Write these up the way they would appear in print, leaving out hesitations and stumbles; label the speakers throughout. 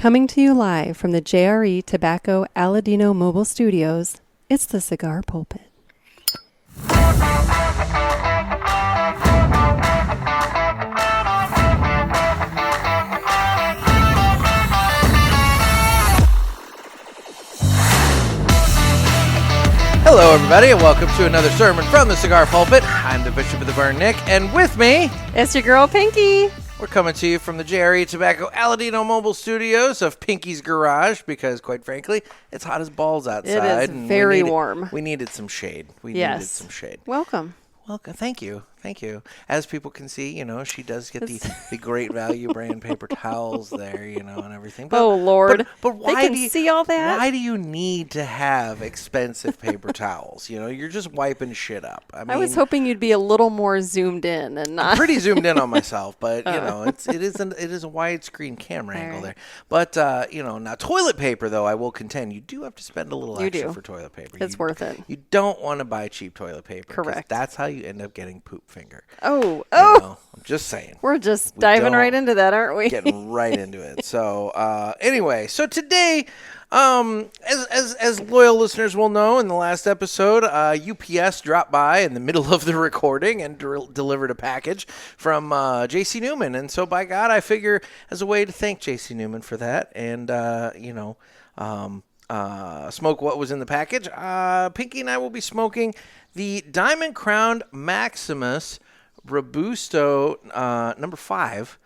Speaker 1: Coming to you live from the JRE Tobacco Aladino Mobile Studios, it's the Cigar Pulpit.
Speaker 2: Hello, everybody, and welcome to another sermon from the Cigar Pulpit. I'm the Bishop of the Burn, Nick, and with me,
Speaker 1: It's your girl, Pinky.
Speaker 2: we're coming to you from the JRE Tobacco Aladino Mobile Studios of Pinky's Garage, because, quite frankly, it's hot as balls outside.
Speaker 1: It is very warm.
Speaker 2: We needed some shade.
Speaker 1: Yes.
Speaker 2: Needed some shade.
Speaker 1: Welcome.
Speaker 2: Welcome. Thank you. Thank you. As people can see, she does get the great value brand paper towels there, and everything. But,
Speaker 1: Oh, Lord.
Speaker 2: But why
Speaker 1: they can
Speaker 2: do you
Speaker 1: see all that?
Speaker 2: Why do you need to have expensive paper towels? You're just wiping shit up.
Speaker 1: I was hoping you'd be a little more zoomed in and not.
Speaker 2: I'm pretty zoomed in on myself, but it is a widescreen camera angle there. But now toilet paper, though, I will contend you do have to spend a little extra for toilet paper.
Speaker 1: It's worth it.
Speaker 2: You don't want to buy cheap toilet paper.
Speaker 1: Correct.
Speaker 2: That's how you end up getting poop finger.
Speaker 1: Oh.
Speaker 2: I'm just saying.
Speaker 1: We're just diving right into that, aren't we?
Speaker 2: Getting right into it. So anyway, so today, as loyal listeners will know, in the last episode, UPS dropped by in the middle of the recording and delivered a package from J.C. Newman. And so, by God, I figure as a way to thank J.C. Newman for that and, smoke what was in the package, Pinky and I will be smoking the Diamond Crown Maximus Robusto number 5.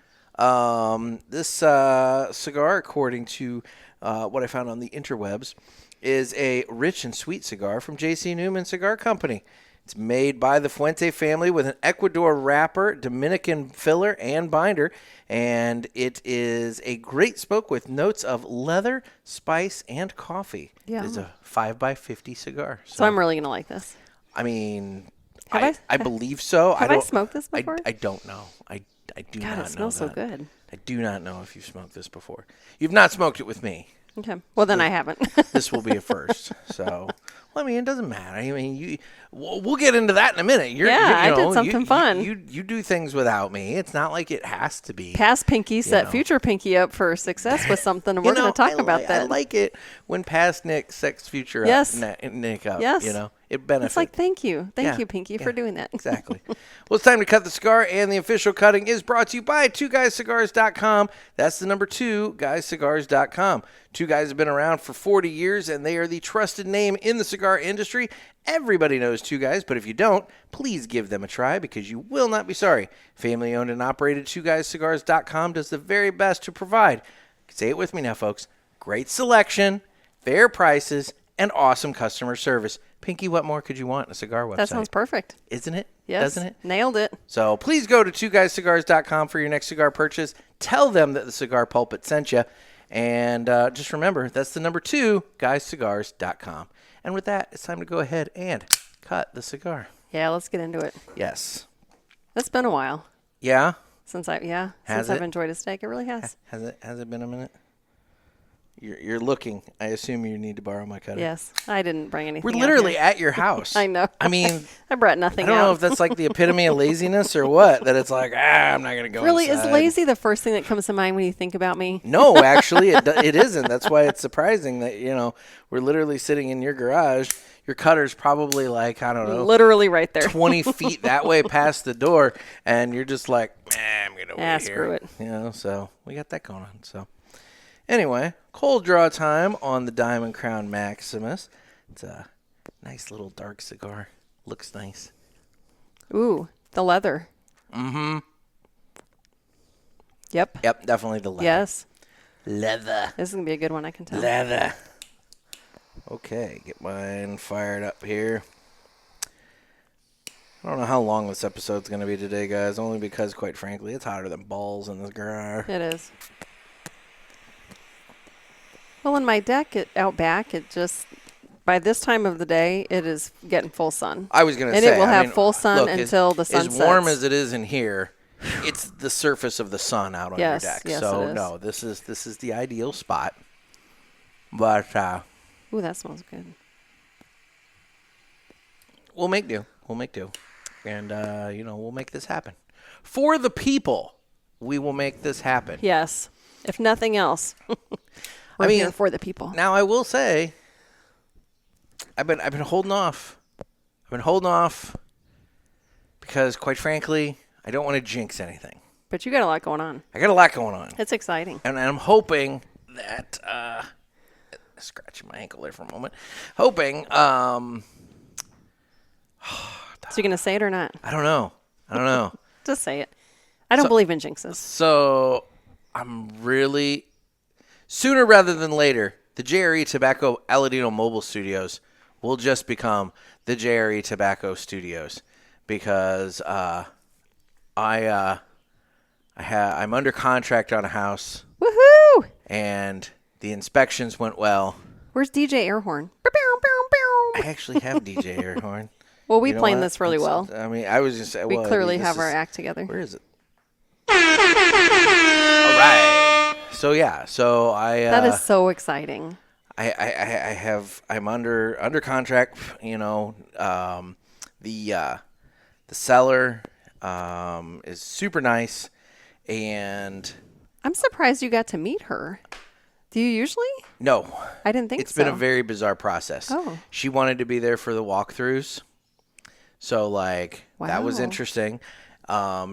Speaker 2: This cigar, according to what I found on the interwebs, is a rich and sweet cigar from J.C. Newman Cigar Company. It's made by the Fuente family with an Ecuador wrapper, Dominican filler, and binder, and it is a great smoke with notes of leather, spice, and coffee.
Speaker 1: Yeah.
Speaker 2: It is a 5x50 cigar.
Speaker 1: So I'm really going to like this.
Speaker 2: I mean,
Speaker 1: I
Speaker 2: believe so.
Speaker 1: Have I smoked this before?
Speaker 2: I don't know. I do not know.
Speaker 1: God, it smells so good.
Speaker 2: I do not know if you've smoked this before. You've not smoked it with me.
Speaker 1: Okay. Well, then I haven't.
Speaker 2: This will be a first. So, well, it doesn't matter. I mean, we'll get into that in a minute.
Speaker 1: I did something fun.
Speaker 2: You do things without me. It's not like it has to be.
Speaker 1: Past Pinky set future Pinky up for success with something, and we're going to talk about that.
Speaker 2: I like it when past Nick sets future Nick up.
Speaker 1: Yes.
Speaker 2: It benefits.
Speaker 1: It's like, thank you, Pinky, for doing that.
Speaker 2: Exactly. Well, it's time to cut the cigar, and the official cutting is brought to you by 2guyscigars.com. That's the number 2, guyscigars.com. 2 Guys have been around for 40 years, and they are the trusted name in the cigar industry. Everybody knows 2 Guys, but if you don't, please give them a try because you will not be sorry. Family-owned and operated 2guyscigars.com does the very best to provide, say it with me now, folks, great selection, fair prices, and awesome customer service. Pinky, what more could you want in a cigar website?
Speaker 1: That sounds perfect.
Speaker 2: Isn't it?
Speaker 1: Yes.
Speaker 2: Doesn't it?
Speaker 1: Nailed it.
Speaker 2: So please go to 2guyscigars.com for your next cigar purchase. Tell them that the Cigar Pulpit sent you. And just remember, that's the number 2, guyscigars.com. And with that, it's time to go ahead and cut the cigar.
Speaker 1: Yeah, let's get into it.
Speaker 2: Yes.
Speaker 1: It's been a while.
Speaker 2: Yeah?
Speaker 1: Since I've enjoyed a steak. It really has.
Speaker 2: Has it been a minute? You're looking. I assume you need to borrow my cutter.
Speaker 1: Yes. I didn't bring anything.
Speaker 2: We're literally at your house.
Speaker 1: I know.
Speaker 2: I mean,
Speaker 1: I brought nothing
Speaker 2: I don't know if that's like the epitome of laziness or what, that it's like, I'm not going to go
Speaker 1: Really,
Speaker 2: inside.
Speaker 1: is lazy the first thing that comes to mind when you think about me?
Speaker 2: No, actually, it isn't. That's why it's surprising that, we're literally sitting in your garage. Your cutter's probably like, I don't know.
Speaker 1: Literally right there.
Speaker 2: 20 feet that way past the door, and you're just like, I'm going to wait here.
Speaker 1: Screw it.
Speaker 2: So we got that going on. So anyway, cold draw time on the Diamond Crown Maximus. It's a nice little dark cigar. Looks nice.
Speaker 1: Ooh, the leather.
Speaker 2: Mm-hmm.
Speaker 1: Yep.
Speaker 2: Yep, definitely the leather.
Speaker 1: Yes.
Speaker 2: Leather.
Speaker 1: This is going to be a good one, I can tell.
Speaker 2: Leather. Okay, get mine fired up here. I don't know how long this episode's going to be today, guys, only because, quite frankly, it's hotter than balls in this garage.
Speaker 1: It is. Well, in my deck out back, by this time of the day, it is getting full sun.
Speaker 2: I was going to say.
Speaker 1: And it will have full sun until the sun
Speaker 2: sets.
Speaker 1: As
Speaker 2: warm as it is in here, it's the surface of the sun out on your deck.
Speaker 1: Yes,
Speaker 2: so,
Speaker 1: it is.
Speaker 2: No, this is the ideal spot. But,
Speaker 1: ooh, that smells good.
Speaker 2: We'll make do. And, we'll make this happen. For the people, we will make this happen.
Speaker 1: Yes. If nothing else. We're here for the people.
Speaker 2: Now I will say, I've been holding off. Because, quite frankly, I don't want to jinx anything.
Speaker 1: But you got a lot going on.
Speaker 2: I got a lot going on.
Speaker 1: It's exciting.
Speaker 2: And I'm hoping that, scratching my ankle there for a moment. Hoping,
Speaker 1: So you're going to say it or not?
Speaker 2: I don't know.
Speaker 1: Just say it. I don't believe in jinxes.
Speaker 2: So I'm really, sooner rather than later, the JRE Tobacco Aladino Mobile Studios will just become the JRE Tobacco Studios, because I'm under contract on a house.
Speaker 1: Woohoo!
Speaker 2: And the inspections went well.
Speaker 1: Where's DJ Airhorn?
Speaker 2: I actually have DJ Airhorn.
Speaker 1: Well, we planned this really well.
Speaker 2: I mean, I was just saying,
Speaker 1: We clearly have our act together.
Speaker 2: Where is it? All right. So yeah,
Speaker 1: that is so exciting.
Speaker 2: I'm under contract. The seller is super nice, and
Speaker 1: I'm surprised you got to meet her. Do you usually?
Speaker 2: No,
Speaker 1: I didn't think so.
Speaker 2: It's been a very bizarre process.
Speaker 1: Oh.
Speaker 2: She wanted to be there for the walkthroughs, so that was interesting.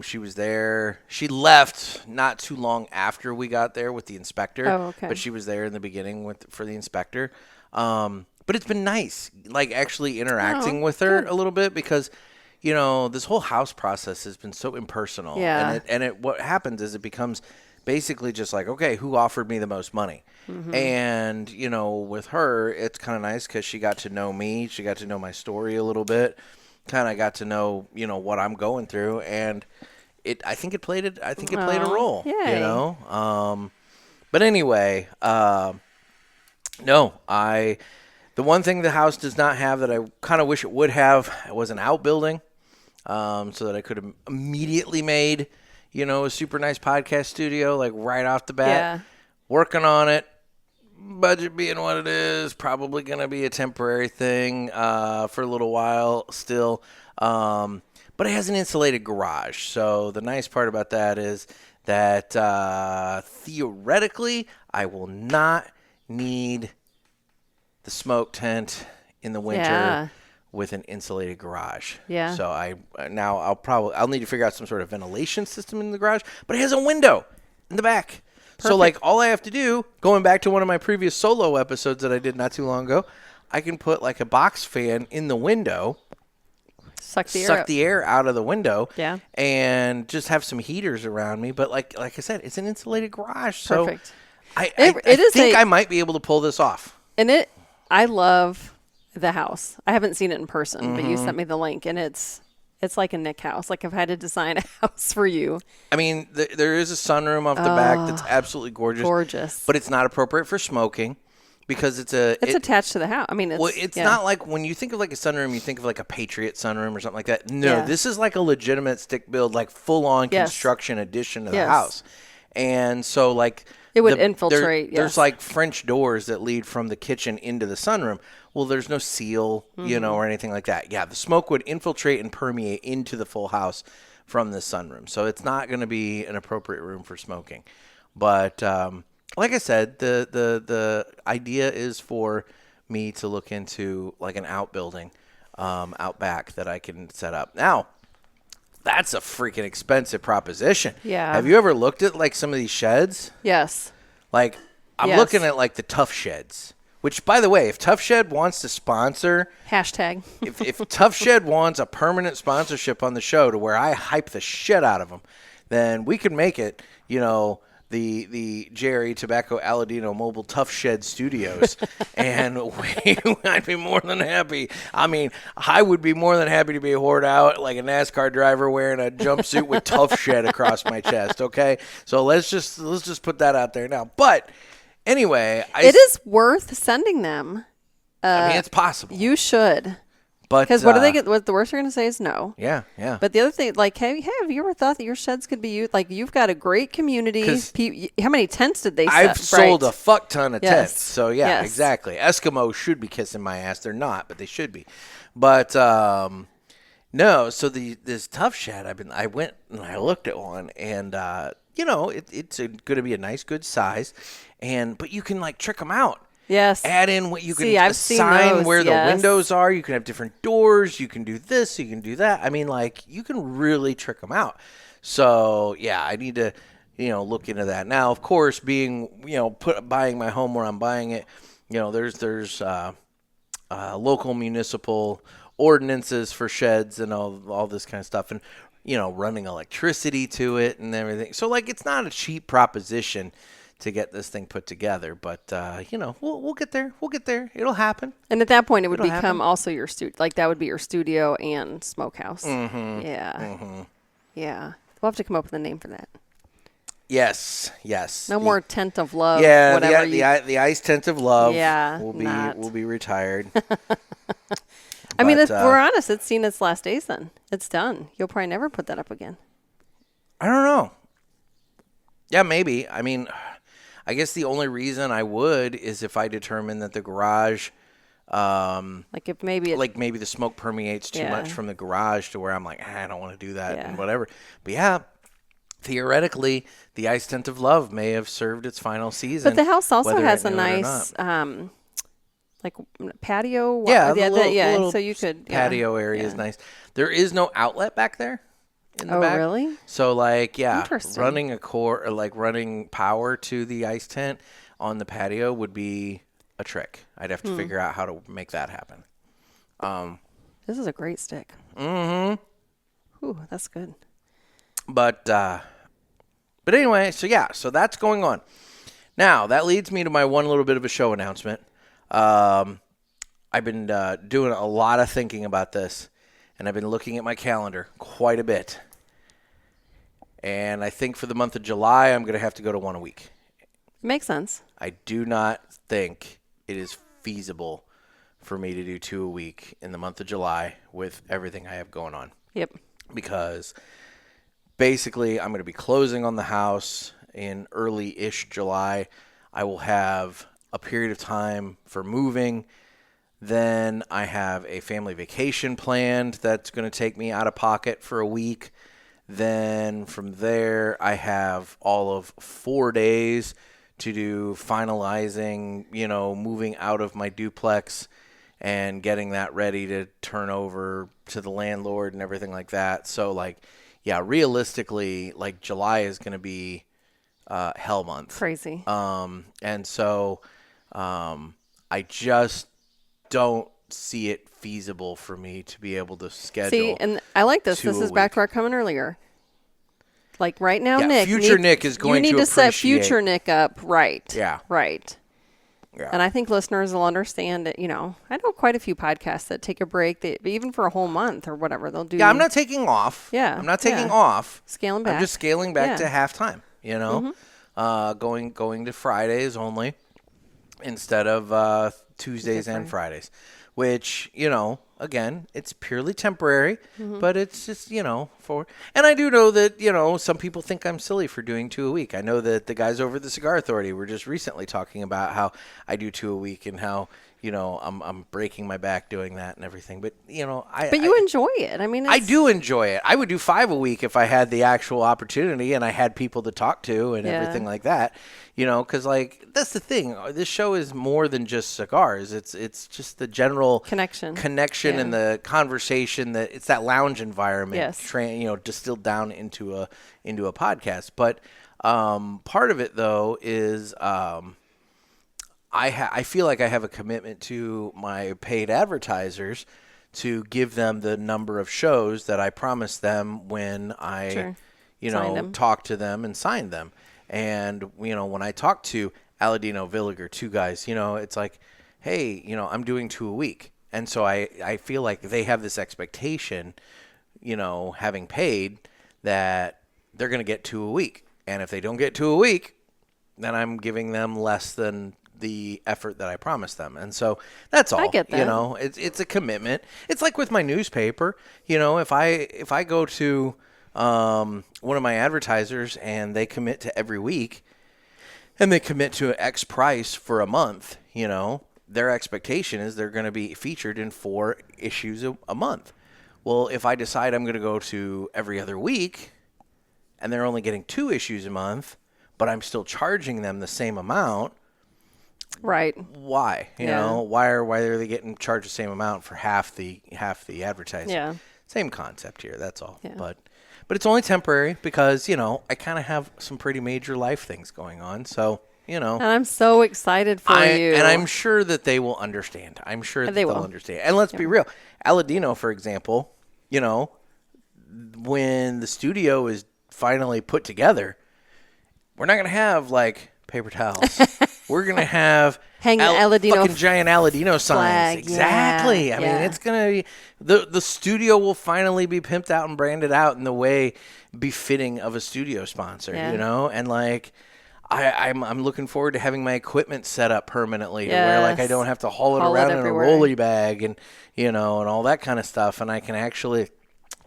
Speaker 2: She was there. She left not too long after we got there with the inspector.
Speaker 1: Oh, okay.
Speaker 2: But she was there in the beginning for the inspector. But it's been nice, actually interacting with her a little bit, because, this whole house process has been so impersonal.
Speaker 1: Yeah.
Speaker 2: And what happens is it becomes basically just okay, who offered me the most money? Mm-hmm. And, with her, it's kind of nice because she got to know me. She got to know my story a little bit. Kind of got to know, what I'm going through, and I think it played a role.
Speaker 1: Yay.
Speaker 2: But anyway, the one thing the house does not have that I kind of wish it would have was an outbuilding, so that I could have immediately made, a super nice podcast studio right off the bat.
Speaker 1: Yeah.
Speaker 2: Working on it. Budget being what it is, probably going to be a temporary thing for a little while still. But it has an insulated garage. So the nice part about that is that theoretically I will not need the smoke tent in the winter with an insulated garage.
Speaker 1: Yeah.
Speaker 2: So I'll need to figure out some sort of ventilation system in the garage, but it has a window in the back.
Speaker 1: Perfect.
Speaker 2: So, all I have to do, going back to one of my previous solo episodes that I did not too long ago, I can put, a box fan in the window,
Speaker 1: suck the
Speaker 2: air out of the window,
Speaker 1: yeah,
Speaker 2: and just have some heaters around me. But, like I said, it's an insulated garage.
Speaker 1: Perfect.
Speaker 2: So, I think I might be able to pull this off.
Speaker 1: And I love the house. I haven't seen it in person, but you sent me the link, and it's like a Nick house. I've had to design a house for you.
Speaker 2: I mean, there is a sunroom off the back that's absolutely gorgeous.
Speaker 1: Gorgeous.
Speaker 2: But it's not appropriate for smoking because it's
Speaker 1: attached to the house. I mean,
Speaker 2: it's not like when you think of a sunroom, you think of a Patriot sunroom or something like that. No, this is a legitimate stick build, full-on construction addition to the house. And so
Speaker 1: it would infiltrate.
Speaker 2: There's French doors that lead from the kitchen into the sunroom. Well, there's no seal, or anything like that. Yeah, the smoke would infiltrate and permeate into the full house from the sunroom. So it's not going to be an appropriate room for smoking. But like I said, the idea is for me to look into an outbuilding out back that I can set up. Now, that's a freaking expensive proposition.
Speaker 1: Yeah.
Speaker 2: Have you ever looked at some of these sheds?
Speaker 1: Yes.
Speaker 2: I'm looking at the Tough Sheds. Which, by the way, if Tough Shed wants to sponsor...
Speaker 1: Hashtag.
Speaker 2: if Tough Shed wants a permanent sponsorship on the show to where I hype the shit out of them, then we can make it, the Jerry Tobacco Aladino Mobile Tough Shed Studios. And I'd be more than happy. I mean, I would be more than happy to be hoard out like a NASCAR driver wearing a jumpsuit with Tough Shed across my chest, okay? So let's just put that out there now. But... anyway,
Speaker 1: it is worth sending them.
Speaker 2: I mean, it's possible.
Speaker 1: You should.
Speaker 2: But
Speaker 1: because what do they get? What the worst they're going to say is no.
Speaker 2: Yeah.
Speaker 1: But the other thing, hey, have you ever thought that your sheds could be used? You've got a great community. How many tents did they set?
Speaker 2: I've sold a fuck ton of tents. So
Speaker 1: Yes.
Speaker 2: Exactly. Eskimos should be kissing my ass. They're not, but they should be. But no. So this Tough Shed, I went and I looked at one, and it's going to be a nice, good size. but you can like trick them out.
Speaker 1: Yes.
Speaker 2: Add in what you can
Speaker 1: I've seen
Speaker 2: assign
Speaker 1: those,
Speaker 2: where the
Speaker 1: yes.
Speaker 2: windows are. You can have different doors. You can do this. You can do that. I mean, like, you can really trick them out. So, yeah, I need to, look into that. Now, of course, being, buying my home where I'm buying it, there's local municipal ordinances for sheds and all this kind of stuff. And, running electricity to it and everything. So, like, it's not a cheap proposition to get this thing put together, but we'll get there. We'll get there. It'll happen.
Speaker 1: And at that point, it would
Speaker 2: It'll
Speaker 1: become
Speaker 2: happen.
Speaker 1: also your studio. Like that would be your studio and smokehouse.
Speaker 2: Mm-hmm.
Speaker 1: Yeah,
Speaker 2: Mm-hmm.
Speaker 1: yeah. We'll have to come up with a name for that.
Speaker 2: Yes.
Speaker 1: No more tent of love.
Speaker 2: Yeah,
Speaker 1: whatever
Speaker 2: the ice tent of love.
Speaker 1: Yeah,
Speaker 2: will be retired.
Speaker 1: I mean, if we're honest, it's seen its last days. Then it's done. You'll probably never put that up again.
Speaker 2: I don't know. Yeah, maybe. I mean, I guess the only reason I would is if I determine that the garage,
Speaker 1: Like if maybe
Speaker 2: maybe the smoke permeates too much from the garage to where I'm like, I don't want to do that and whatever. But yeah, theoretically, the ice tent of love may have served its final season.
Speaker 1: But the house also
Speaker 2: whether
Speaker 1: has
Speaker 2: it
Speaker 1: a
Speaker 2: knew it or
Speaker 1: nice
Speaker 2: not.
Speaker 1: like patio.
Speaker 2: Yeah, the little
Speaker 1: so you could
Speaker 2: patio area is nice. There is no outlet back there in the back.
Speaker 1: Oh, really?
Speaker 2: So like,
Speaker 1: Interesting.
Speaker 2: running a core or like running power to the ice tent on the patio would be a trick. I'd have to figure out how to make that happen.
Speaker 1: This is a great stick.
Speaker 2: Mm-hmm.
Speaker 1: Ooh, that's good.
Speaker 2: But anyway, so that's going on. Now, that leads me to my one little bit of a show announcement. I've been doing a lot of thinking about this, and I've been looking at my calendar quite a bit. And I think for the month of July, I'm going to have to go to one a week.
Speaker 1: Makes sense.
Speaker 2: I do not think it is feasible for me to do 2 a week in the month of July with everything I have going on.
Speaker 1: Yep.
Speaker 2: Because basically I'm going to be closing on the house in early-ish July. I will have a period of time for moving. Then I have a family vacation planned that's going to take me out of pocket for a week. Then from there, I have all of 4 days to do finalizing, moving out of my duplex and getting that ready to turn over to the landlord and everything like that. So, realistically, July is going to be hell month.
Speaker 1: Crazy.
Speaker 2: And so I just don't see it feasible for me to be able to schedule.
Speaker 1: See, and I like this.
Speaker 2: 2
Speaker 1: This
Speaker 2: a
Speaker 1: is back
Speaker 2: week.
Speaker 1: to our comment earlier. Like right now,
Speaker 2: Yeah,
Speaker 1: Nick.
Speaker 2: future Nick is going to
Speaker 1: You need to set
Speaker 2: appreciate-
Speaker 1: future Nick up right.
Speaker 2: Yeah.
Speaker 1: Right.
Speaker 2: Yeah.
Speaker 1: And I think listeners will understand that, I know quite a few podcasts that take a break, even for a whole month or whatever, they'll do.
Speaker 2: Yeah, I'm not taking off.
Speaker 1: Yeah,
Speaker 2: I'm not taking
Speaker 1: yeah.
Speaker 2: off.
Speaker 1: Scaling back.
Speaker 2: I'm just scaling back
Speaker 1: Yeah.
Speaker 2: to halftime, going to Fridays only instead of Tuesdays and Fridays, which, again, it's purely temporary, but it's just, and I do know that, some people think I'm silly for doing 2 a week. I know that the guys over at the Cigar Authority were just recently talking about how I do 2 a week and how, I'm breaking my back doing that and everything. But,
Speaker 1: But you enjoy it. I mean,
Speaker 2: I do enjoy it. I would do 5 a week if I had the actual opportunity and I had people to talk to and everything like that, because that's the thing. This show is more than just cigars. It's just the general
Speaker 1: connection
Speaker 2: and the conversation that it's that lounge environment,
Speaker 1: Yes.
Speaker 2: distilled down into a podcast. But part of it though is I feel like I have a commitment to my paid advertisers to give them the number of shows that I promised them when I, talk to them and sign them. And, when I talk to Aladino, Villiger, 2 guys, it's like, hey, I'm doing 2 a week. And so I feel like they have this expectation, having paid, that they're going to get 2 a week. And if they don't get 2 a week, then I'm giving them less than the effort that I promised them. And so that's all.
Speaker 1: I get that.
Speaker 2: It's a commitment. It's like with my newspaper, if I go to one of my advertisers and they commit to every week and they commit to X price for a month, their expectation is they're going to be featured in 4 issues a month. Well, if I decide I'm going to go to every other week and they're only getting 2 issues a month, but but I'm still charging them the same amount.
Speaker 1: Right.
Speaker 2: Why? You know, why are they getting charged the same amount for half the advertising?
Speaker 1: Yeah.
Speaker 2: Same concept here. That's all.
Speaker 1: Yeah.
Speaker 2: But it's only temporary because, you know, I kind of have some pretty major life things going on. So, you know.
Speaker 1: And I'm so excited for you.
Speaker 2: And I'm sure that they will understand. I'm sure that they'll understand. And let's be real. Aladino, for example, you know, when the studio is finally put together, we're not going to have, like, paper towels. We're going to have
Speaker 1: Aladino
Speaker 2: fucking giant Aladino
Speaker 1: flag.
Speaker 2: signs. Exactly.
Speaker 1: Yeah.
Speaker 2: I mean, it's going to be the studio will finally be pimped out and branded out in the way befitting of a studio sponsor, you know? And like I'm looking forward to having my equipment set up permanently to where like I don't have to haul it around in a rolly bag and, you know, and all that kind of stuff, and I can actually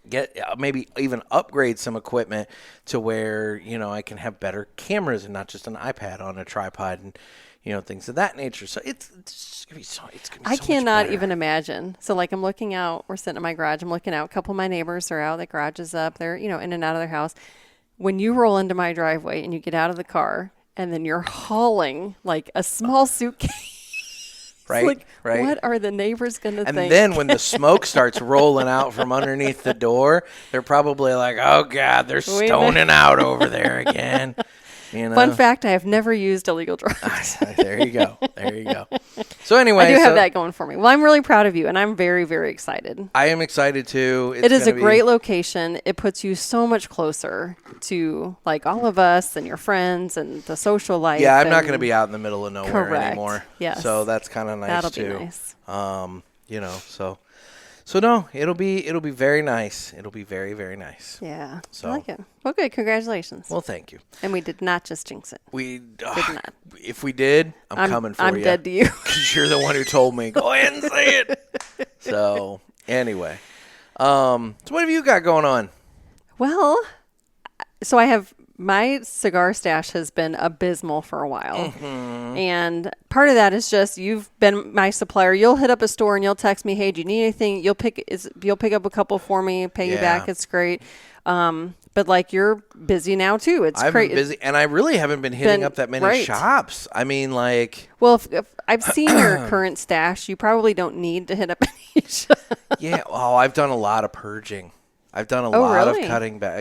Speaker 2: get maybe even upgrade some equipment to where, you know, I can have better cameras and not just an iPad on a tripod and, you know, things of that nature. So it's gonna be so
Speaker 1: I cannot even imagine. So like I'm looking out, we're sitting in my garage, I'm looking out, a couple of my neighbors are out, the garage is up, they're, you know, in and out of their house. When you roll into my driveway and you get out of the car and then you're hauling like a small suitcase.
Speaker 2: Right,
Speaker 1: like,
Speaker 2: right.
Speaker 1: What are the neighbors going to think?
Speaker 2: And then when the smoke starts rolling out from underneath the door, they're probably like, oh, God, they're stoning out over there again. You know?
Speaker 1: Fun fact, I have never used illegal drugs.
Speaker 2: There you go. There you go. So anyway.
Speaker 1: I do have that going for me. Well, I'm really proud of you, and I'm very, very excited.
Speaker 2: I am excited, too.
Speaker 1: It is a great location. It puts you so much closer to, like, all of us and your friends and the social life.
Speaker 2: Yeah, I'm not going to be out in the middle of nowhere anymore.
Speaker 1: Yes.
Speaker 2: So that's kind of nice,
Speaker 1: That'll
Speaker 2: too.
Speaker 1: Be nice.
Speaker 2: You know, so no, it'll be very nice. It'll be very, very nice.
Speaker 1: Yeah.
Speaker 2: So.
Speaker 1: I like it. Well, good. Congratulations.
Speaker 2: Well, thank you.
Speaker 1: And we did not just jinx it.
Speaker 2: We
Speaker 1: did not.
Speaker 2: If we did, I'm coming for you.
Speaker 1: I'm dead to you.
Speaker 2: Because you're the one who told me. Go ahead and say it. So, anyway. So what have you got going on?
Speaker 1: Well, so I have my cigar stash has been abysmal for a while. Mm-hmm. And part of that is just you've been my supplier. You'll hit up a store and you'll text me, hey, do you need anything? You'll pick up a couple for me, pay you back. It's great. But like you're busy now too. It's
Speaker 2: I've been busy, and I really haven't been hitting up that many shops. I mean, like,
Speaker 1: well, if I've seen your current stash, you probably don't need to hit up any shop.
Speaker 2: Yeah. Oh, I've done a lot of purging. I've done a lot of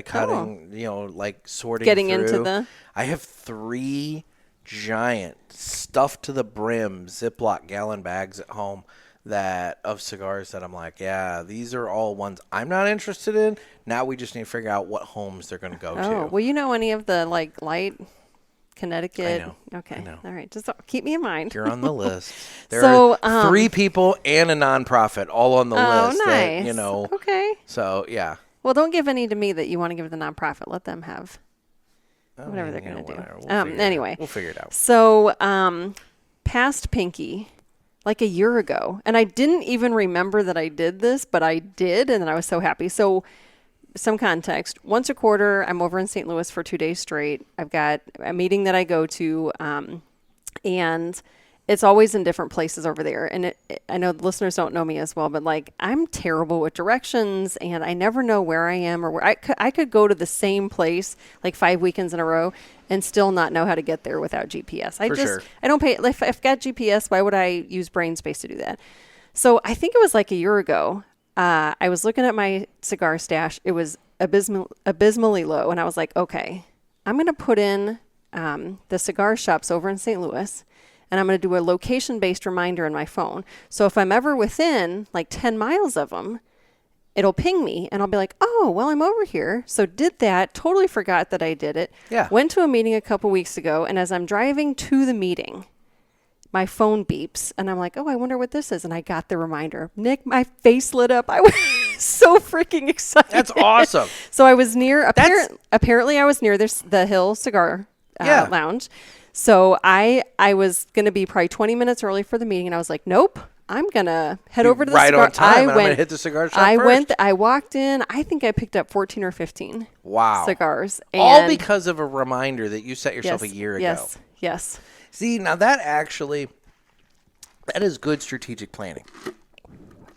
Speaker 2: cutting, you know, like sorting
Speaker 1: Getting
Speaker 2: through.
Speaker 1: into the...
Speaker 2: I have 3 giant stuffed to the brim Ziploc gallon bags at home of cigars that I'm like, yeah, these are all ones I'm not interested in. Now we just need to figure out what homes they're going to go to.
Speaker 1: Well, you know any of the like light Connecticut?
Speaker 2: I know.
Speaker 1: Okay.
Speaker 2: I know.
Speaker 1: All right. Just keep me in mind.
Speaker 2: You're on the list. There are 3 people and a nonprofit all on the list.
Speaker 1: Oh, nice.
Speaker 2: That, you know.
Speaker 1: Okay.
Speaker 2: So, yeah.
Speaker 1: Well, don't give any to me that you want to give to the nonprofit. Let them have whatever they're going to do. Anyway.
Speaker 2: We'll figure it out.
Speaker 1: So, past Pinky, like a year ago, and I didn't even remember that I did this, but I did, and then I was so happy. So, some context. Once a quarter, I'm over in St. Louis for 2 days straight. I've got a meeting that I go to, and it's always in different places over there. And I know the listeners don't know me as well, but like I'm terrible with directions, and I never know where I am or where I could go to the same place like 5 weekends in a row and still not know how to get there without GPS. I don't pay. If I've got GPS, why would I use brain space to do that? So I think it was like a year ago. I was looking at my cigar stash. It was abysmally low. And I was like, okay, I'm going to put in the cigar shops over in St. Louis, and I'm going to do a location-based reminder on my phone. So if I'm ever within like 10 miles of them, it'll ping me, and I'll be like, oh, well, I'm over here. So did that, totally forgot that I did it.
Speaker 2: Yeah.
Speaker 1: Went to a meeting a couple weeks ago, and as I'm driving to the meeting, my phone beeps, and I'm like, oh, I wonder what this is. And I got the reminder. Nick, my face lit up. I was so freaking excited.
Speaker 2: That's awesome.
Speaker 1: So I was near, apparently I was near the Hill Cigar Lounge. So I was going to be probably 20 minutes early for the meeting, and I was like, nope, I'm going to head over to the cigar.
Speaker 2: Right on time, I'm going to hit the cigar shop first.
Speaker 1: I walked in. I think I picked up 14 or 15 cigars.
Speaker 2: All because of a reminder that you set yourself a year ago.
Speaker 1: Yes.
Speaker 2: See, now that is good strategic planning.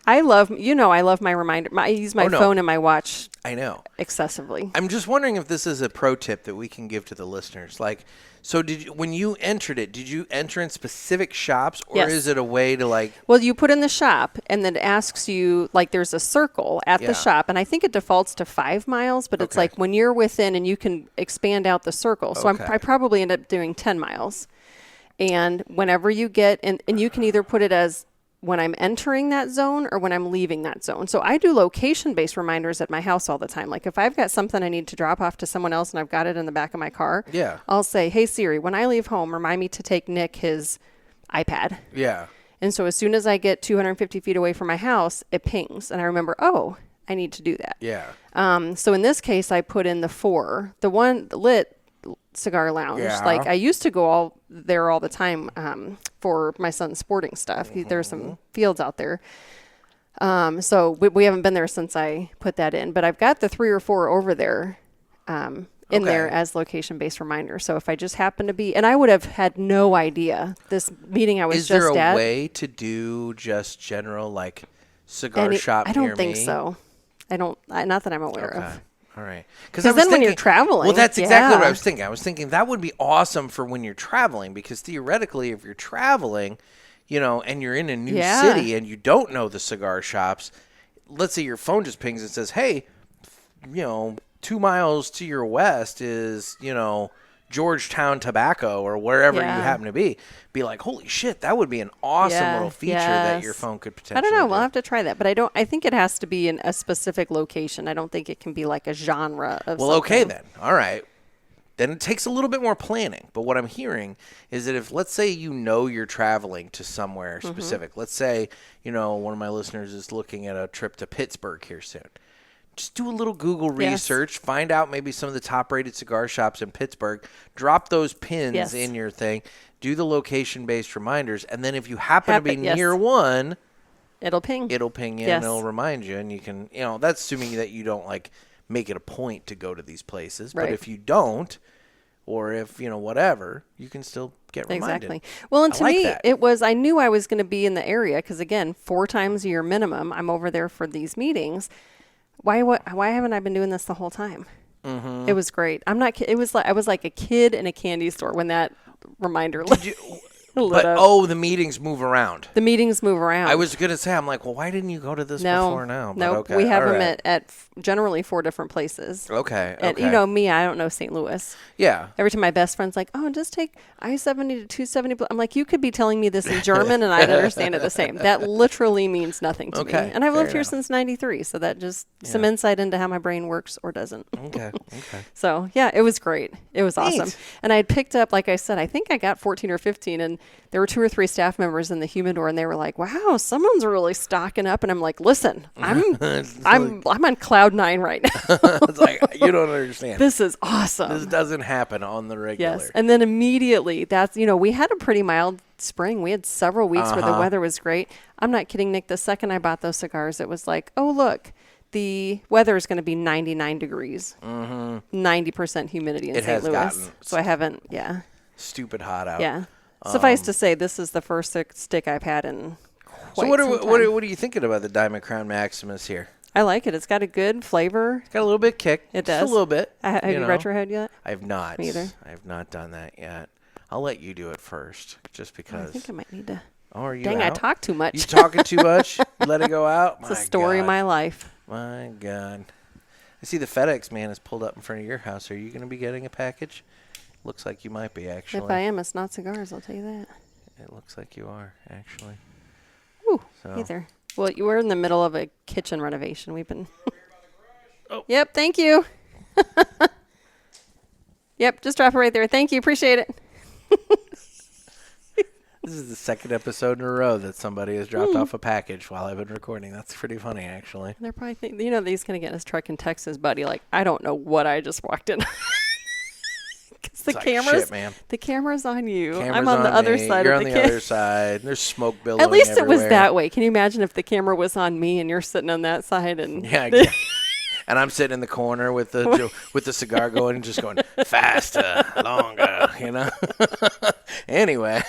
Speaker 1: I love my reminder. I use my phone and my watch
Speaker 2: I know.
Speaker 1: excessively.
Speaker 2: I'm just wondering if this is a pro tip that we can give to the listeners. Like, so when you entered it, did you enter in specific shops, or
Speaker 1: Yes.
Speaker 2: is it a way to like?
Speaker 1: Well, you put in the shop, and then it asks you, like, there's a circle at
Speaker 2: Yeah.
Speaker 1: the shop, and I think it defaults to 5 miles, but it's
Speaker 2: Okay.
Speaker 1: like when you're within, and you can expand out the circle. So
Speaker 2: Okay.
Speaker 1: I probably end up doing 10 miles. And whenever you get, and you can either put it as when I'm entering that zone or when I'm leaving that zone. So I do location-based reminders at my house all the time. Like if I've got something I need to drop off to someone else and I've got it in the back of my car,
Speaker 2: Yeah.
Speaker 1: I'll say, hey Siri, when I leave home, remind me to take Nick his iPad.
Speaker 2: Yeah.
Speaker 1: And so as soon as I get 250 feet away from my house, it pings. And I remember, oh, I need to do that.
Speaker 2: Yeah.
Speaker 1: So in this case, I put in the 4, the one lit cigar lounge.
Speaker 2: Yeah.
Speaker 1: Like I used to go there all the time for my son's sporting stuff. There's some fields out there. So we haven't been there since I put that in, but I've got the 3 or 4 over there in there as location-based reminders. So if I just happen to be, and I would have had no idea this meeting I was
Speaker 2: Is
Speaker 1: just
Speaker 2: there a
Speaker 1: at.
Speaker 2: way to do just general like cigar shop?
Speaker 1: I don't
Speaker 2: near
Speaker 1: think
Speaker 2: me?
Speaker 1: so. Not that I'm aware of.
Speaker 2: All right.
Speaker 1: Because then when you're traveling.
Speaker 2: Well, that's exactly what I
Speaker 1: yeah.
Speaker 2: was thinking. I was thinking that would be awesome for when you're traveling, because theoretically, if you're traveling, and you're in a new
Speaker 1: Yeah.
Speaker 2: city and you don't know the cigar shops, let's say your phone just pings and says, hey, 2 miles to your west is, Georgetown Tobacco or wherever you
Speaker 1: Yeah.
Speaker 2: happen to be like, holy shit, that would be an awesome
Speaker 1: Yeah,
Speaker 2: little feature that
Speaker 1: yes.
Speaker 2: your phone could potentially
Speaker 1: I don't know.
Speaker 2: do.
Speaker 1: We'll have to try that. But I think it has to be in a specific location. I don't think it can be like a genre of
Speaker 2: Well, okay
Speaker 1: something.
Speaker 2: then. All right. Then it takes a little bit more planning. But what I'm hearing is that if, let's say, you're traveling to somewhere specific. Let's say, one of my listeners is looking at a trip to Pittsburgh here soon. Just do a little Google
Speaker 1: Yes.
Speaker 2: research, find out maybe some of the top-rated cigar shops in Pittsburgh, drop those pins
Speaker 1: Yes.
Speaker 2: in your thing, do the location-based reminders, and then if you happen to be
Speaker 1: yes.
Speaker 2: near one,
Speaker 1: It'll ping.
Speaker 2: it'll ping in
Speaker 1: Yes.
Speaker 2: and it'll remind you, and you can, that's assuming that you don't like make it a point to go to these places. But
Speaker 1: Right.
Speaker 2: if you don't, or if, whatever, you can still get reminded.
Speaker 1: Exactly. Well, and
Speaker 2: I
Speaker 1: to
Speaker 2: like
Speaker 1: me,
Speaker 2: that.
Speaker 1: I knew I was going to be in the area because, again, 4 times a year minimum, I'm over there for these meetings. Why haven't I been doing this the whole time? Mm-hmm. It was great. I'm not kidding. It was like I was like a kid in a candy store when that reminder lit
Speaker 2: But
Speaker 1: up.
Speaker 2: the meetings move around.
Speaker 1: The meetings move around.
Speaker 2: I was gonna say, I'm like, well, why didn't you go to this before now? But
Speaker 1: No,
Speaker 2: okay,
Speaker 1: we have
Speaker 2: all
Speaker 1: them
Speaker 2: right.
Speaker 1: at generally 4 different places.
Speaker 2: Okay.
Speaker 1: And
Speaker 2: Okay.
Speaker 1: me, I don't know St. Louis.
Speaker 2: Yeah.
Speaker 1: Every time my best friend's like, oh, just take I-70 to 270. I'm like, you could be telling me this in German and I'd understand it the same. That literally means nothing to
Speaker 2: Okay,
Speaker 1: me. And I've lived
Speaker 2: fair
Speaker 1: here
Speaker 2: enough.
Speaker 1: since 93. So that just some insight into how my brain works or doesn't.
Speaker 2: Okay. Okay.
Speaker 1: So yeah, it was great. It was awesome.
Speaker 2: Neat.
Speaker 1: And I had picked up, like I said, I think I got 14 or 15 and there were 2 or 3 staff members in the humidor and they were like, wow, someone's really stocking up. And I'm like, listen, I'm on cloud 9 right now.
Speaker 2: It's like, you don't understand.
Speaker 1: This is awesome.
Speaker 2: This doesn't happen on the regular.
Speaker 1: Yes. And then immediately we had a pretty mild spring. We had several weeks where the weather was great. I'm not kidding, Nick. The second I bought those cigars, it was like, oh, look, the weather is going to be 99 degrees, 90% humidity in
Speaker 2: It
Speaker 1: St.
Speaker 2: has
Speaker 1: Louis.
Speaker 2: gotten
Speaker 1: So I haven't, yeah.
Speaker 2: Stupid hot out.
Speaker 1: Yeah. Suffice to say, this is the first stick I've had in quite
Speaker 2: So what
Speaker 1: some
Speaker 2: are,
Speaker 1: time.
Speaker 2: what are you thinking about the Diamond Crown Maximus here?
Speaker 1: I like it. It's got a good flavor.
Speaker 2: Got a little bit kick.
Speaker 1: It
Speaker 2: Just
Speaker 1: does.
Speaker 2: a little bit.
Speaker 1: Have you retrohead yet?
Speaker 2: I have not.
Speaker 1: Me either.
Speaker 2: I have not done that yet. I'll let you do it first, just because.
Speaker 1: I think I might need to.
Speaker 2: Oh, are you
Speaker 1: Dang,
Speaker 2: out?
Speaker 1: I talk too much.
Speaker 2: You talking too much? You let it go out?
Speaker 1: It's a story of my life.
Speaker 2: My God. I see the FedEx man has pulled up in front of your house. Are you going to be getting a package? Looks like you might be, actually.
Speaker 1: If I am, it's not cigars, I'll tell you that.
Speaker 2: It looks like you are, actually.
Speaker 1: Ooh,
Speaker 2: So.
Speaker 1: either. Well, you were in the middle of a kitchen renovation. We've been. Yep, thank you. Yep, just drop it right there. Thank you, appreciate it.
Speaker 2: This is the second episode in a row that somebody has dropped off a package while I've been recording. That's pretty funny, actually.
Speaker 1: They're probably thinking, he's going to get in his truck and text his buddy, like, I don't know what I just walked in. Because the
Speaker 2: It's like,
Speaker 1: camera's,
Speaker 2: shit, man.
Speaker 1: the camera's on you.
Speaker 2: Camera's
Speaker 1: I'm on the other
Speaker 2: me.
Speaker 1: side
Speaker 2: You're
Speaker 1: of
Speaker 2: on
Speaker 1: the
Speaker 2: the other side. There's smoke billowing
Speaker 1: At least it was
Speaker 2: everywhere.
Speaker 1: that way. Can you imagine if the camera was on me and you're sitting on that side and
Speaker 2: Yeah, exactly. And I'm sitting in the corner with the cigar going and just going faster, longer, Anyway.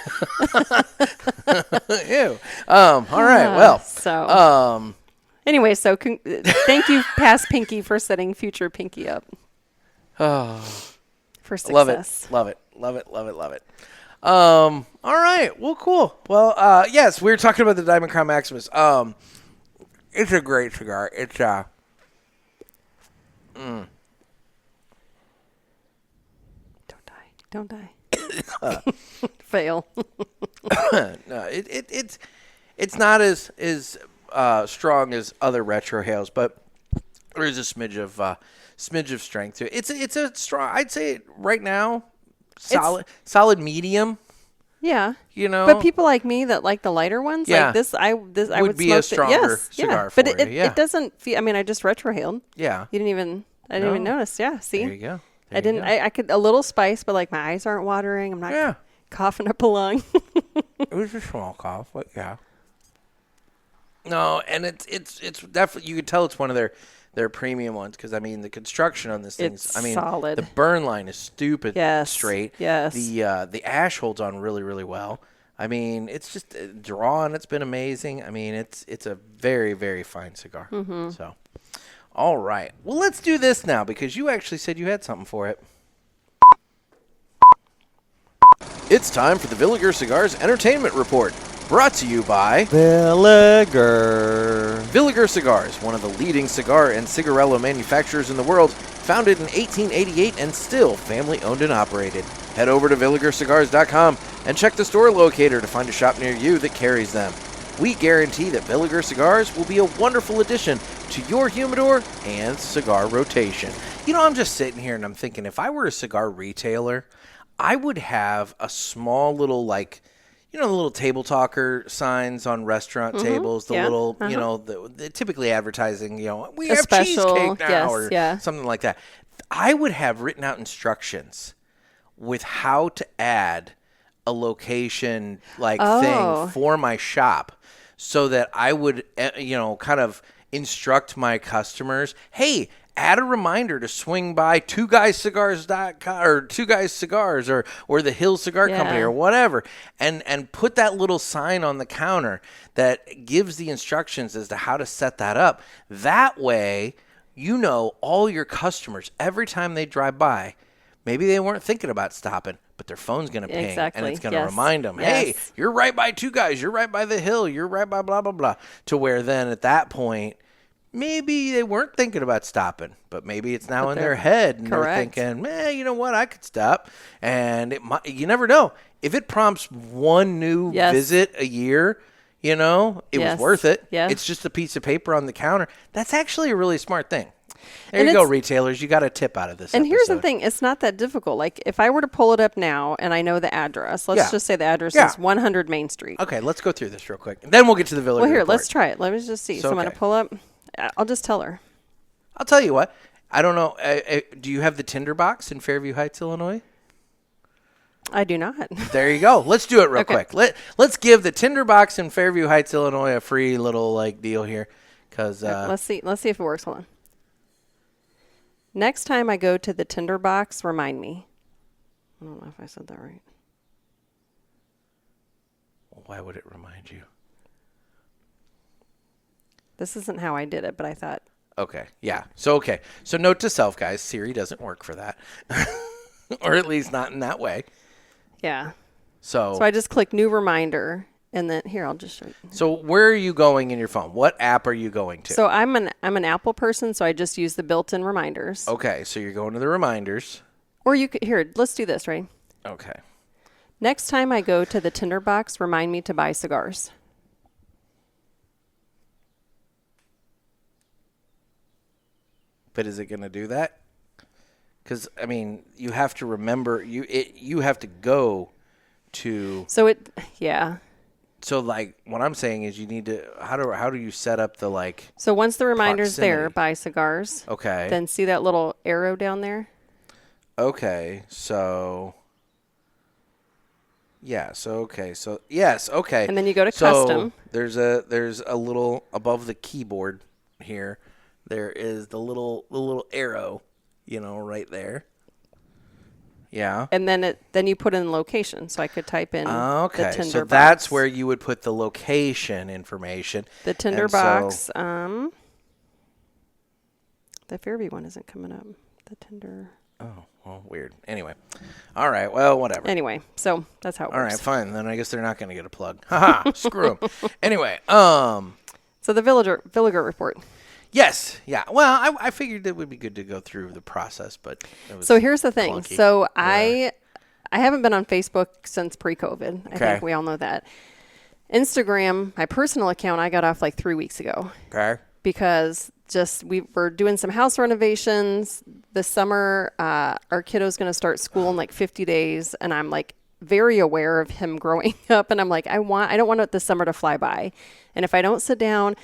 Speaker 2: Ew. All right. Well.
Speaker 1: So. Anyway, so thank you, past Pinky, for setting future Pinky up
Speaker 2: Oh,
Speaker 1: for success.
Speaker 2: love it. All right. Well, cool. Well, yes, we were talking about the Diamond Crown Maximus. It's a great cigar. It's
Speaker 1: Don't die. Fail.
Speaker 2: No, it's not as strong as other retro hails, but there is a smidge of strength to it. It's a strong. I'd say right now, solid medium.
Speaker 1: Yeah.
Speaker 2: You know,
Speaker 1: but people like me that like the lighter ones, like this, I would
Speaker 2: be
Speaker 1: smoke
Speaker 2: a stronger cigar for
Speaker 1: but
Speaker 2: you.
Speaker 1: It doesn't feel. I mean, I just retrohaled.
Speaker 2: Yeah.
Speaker 1: I didn't even notice. Yeah. See.
Speaker 2: There you go.
Speaker 1: I could a little spice, but like my eyes aren't watering. I'm not coughing up a lung.
Speaker 2: It was a small cough, but yeah. No, and it's definitely, you could tell it's one of their premium ones, because I mean the construction on this thing is, I mean,
Speaker 1: solid.
Speaker 2: The burn line is stupid straight.
Speaker 1: Yes.
Speaker 2: The ash holds on really, really well. I mean, it's just drawn. It's been amazing. I mean, it's a very, very fine cigar. Mm-hmm. So. All right. Well, let's do this now, because you actually said you had something for it. It's time for the Villiger Cigars Entertainment Report, brought to you by
Speaker 3: Villiger.
Speaker 2: Villiger Cigars, one of the leading cigar and cigarello manufacturers in the world, founded in 1888 and still family-owned and operated. Head over to VilligerCigars.com and check the store locator to find a shop near you that carries them. We guarantee that Villiger Cigars will be a wonderful addition to your humidor and cigar rotation. You know, I'm just sitting here and I'm thinking, if I were a cigar retailer, I would have a small little, like, you know, the little table talker signs on restaurant tables, the little, you know, the typically advertising, you know, we have
Speaker 1: special
Speaker 2: cheesecake now, or something like that. I would have written out instructions with how to add a location thing for my shop, so that I would, you know, kind of instruct my customers, hey, add a reminder to swing by twoguyscigars.com or Two Guys Cigars or the Hill Cigar Company or whatever, and put that little sign on the counter that gives the instructions as to how to set that up. That way, you know, all your customers, every time they drive by, maybe they weren't thinking about stopping, but their phone's going to ping, and it's going to remind them, hey, you're right by Two Guys, you're right by the Hill, you're right by blah, blah, blah, to where then at that point, maybe they weren't thinking about stopping, but maybe it's now in their head, and they're thinking, man, you know what, I could stop, and you never know. If it prompts one new visit a year, you know, it was worth it. It's just a piece of paper on the counter. That's actually a really smart thing. There you go, retailers. You got a tip out of this
Speaker 1: And
Speaker 2: episode.
Speaker 1: Here's the thing. It's not that difficult. Like, if I were to pull it up now and I know the address, let's just say the address is 100 Main Street.
Speaker 2: Okay, let's go through this real quick. And then we'll get to the Villiger
Speaker 1: Well, here,
Speaker 2: report.
Speaker 1: let's try it. Let me just see. So I'm going to pull up. I'll just tell her.
Speaker 2: I'll tell you what. I don't know. Do you have the Tinderbox in Fairview Heights, Illinois?
Speaker 1: I do not.
Speaker 2: There you go. Let's do it real quick. Let's give the Tinderbox in Fairview Heights, Illinois, a free little deal here, because
Speaker 1: let's see if it works. Hold on. Next time I go to the Tinderbox, remind me. I don't know if I said that right.
Speaker 2: Why would it remind you?
Speaker 1: This isn't how I did it, but I thought.
Speaker 2: Okay. Yeah. So note to self, guys, Siri doesn't work for that. Or at least not in that way.
Speaker 1: Yeah.
Speaker 2: So
Speaker 1: I just click new reminder, and then here, I'll just show you.
Speaker 2: So where are you going in your phone? What app are you going to?
Speaker 1: So I'm an Apple person, so I just use the built-in reminders.
Speaker 2: Okay, so you're going to the reminders.
Speaker 1: Or you could, here, let's do this, right?
Speaker 2: Okay.
Speaker 1: Next time I go to the Tinderbox, remind me to buy cigars.
Speaker 2: But is it going to do that? Because, I mean, you have to remember, you have to go to...
Speaker 1: So
Speaker 2: So, like, what I'm saying is you need to... How do you set up the, like...
Speaker 1: So once the reminder's
Speaker 2: proximity?
Speaker 1: there, buy cigars.
Speaker 2: Okay.
Speaker 1: Then see that little arrow down there?
Speaker 2: Okay, so... Yeah, so, yes, okay.
Speaker 1: And then you go to custom.
Speaker 2: There's a little above the keyboard here. There is the little arrow, right there. Yeah.
Speaker 1: And then you put in location, so I could type in the
Speaker 2: Okay.
Speaker 1: tinder
Speaker 2: So
Speaker 1: box.
Speaker 2: that's where you would put the location information.
Speaker 1: The tinder
Speaker 2: And
Speaker 1: box. The Fairview one isn't coming up. The Tinder.
Speaker 2: Oh, well, weird. Anyway. All right. Well, whatever.
Speaker 1: Anyway, so that's how it
Speaker 2: All
Speaker 1: works.
Speaker 2: right, fine. Then I guess they're not going to get a plug. Haha, screw them. Anyway,
Speaker 1: So the Villiger Report.
Speaker 2: yes. Yeah. Well, I figured it would be good to go through the process, but it was
Speaker 1: So here's the thing.
Speaker 2: clunky.
Speaker 1: So I haven't been on Facebook since pre-COVID. I
Speaker 2: Okay.
Speaker 1: think we all know that. Instagram, my personal account, I got off like 3 weeks ago
Speaker 2: Okay.
Speaker 1: because we were doing some house renovations this summer. Our kiddo's going to start school in like 50 days, and I'm like very aware of him growing up, and I'm like, I don't want this summer to fly by. And if I don't sit down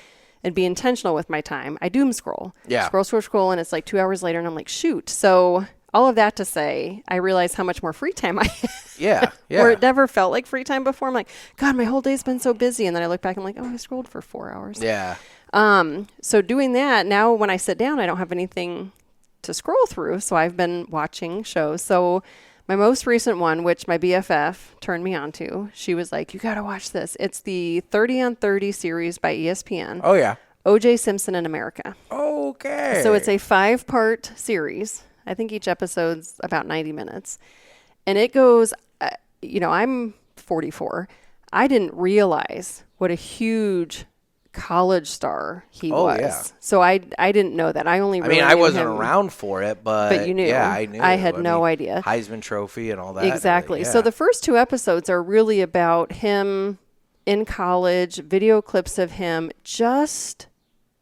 Speaker 1: and be intentional with my time, I doom scroll.
Speaker 2: Yeah.
Speaker 1: Scroll, and it's like 2 hours later, and I'm like, shoot. So all of that to say, I realize how much more free time I have.
Speaker 2: Yeah. Yeah.
Speaker 1: Where it never felt like free time before. I'm like, God, my whole day's been so busy. And then I look back and I'm like, oh, I scrolled for 4 hours.
Speaker 2: Yeah.
Speaker 1: So doing that, now when I sit down, I don't have anything to scroll through. So I've been watching shows. So my most recent one, which my BFF turned me on to, she was like, you got to watch this. It's the 30 on 30 series by ESPN.
Speaker 2: Oh, yeah.
Speaker 1: O.J. Simpson in America.
Speaker 2: Okay.
Speaker 1: So it's a 5-part series. I think each episode's about 90 minutes. And it goes, I'm 44. I didn't realize what a huge college star he was.
Speaker 2: Yeah.
Speaker 1: So I didn't know that. I only really
Speaker 2: I
Speaker 1: knew
Speaker 2: wasn't
Speaker 1: him.
Speaker 2: around for it, but
Speaker 1: you knew.
Speaker 2: Yeah, I knew.
Speaker 1: I had no idea.
Speaker 2: Heisman Trophy and all that.
Speaker 1: Exactly.
Speaker 2: Yeah.
Speaker 1: So the first 2 episodes are really about him in college, video clips of him. Just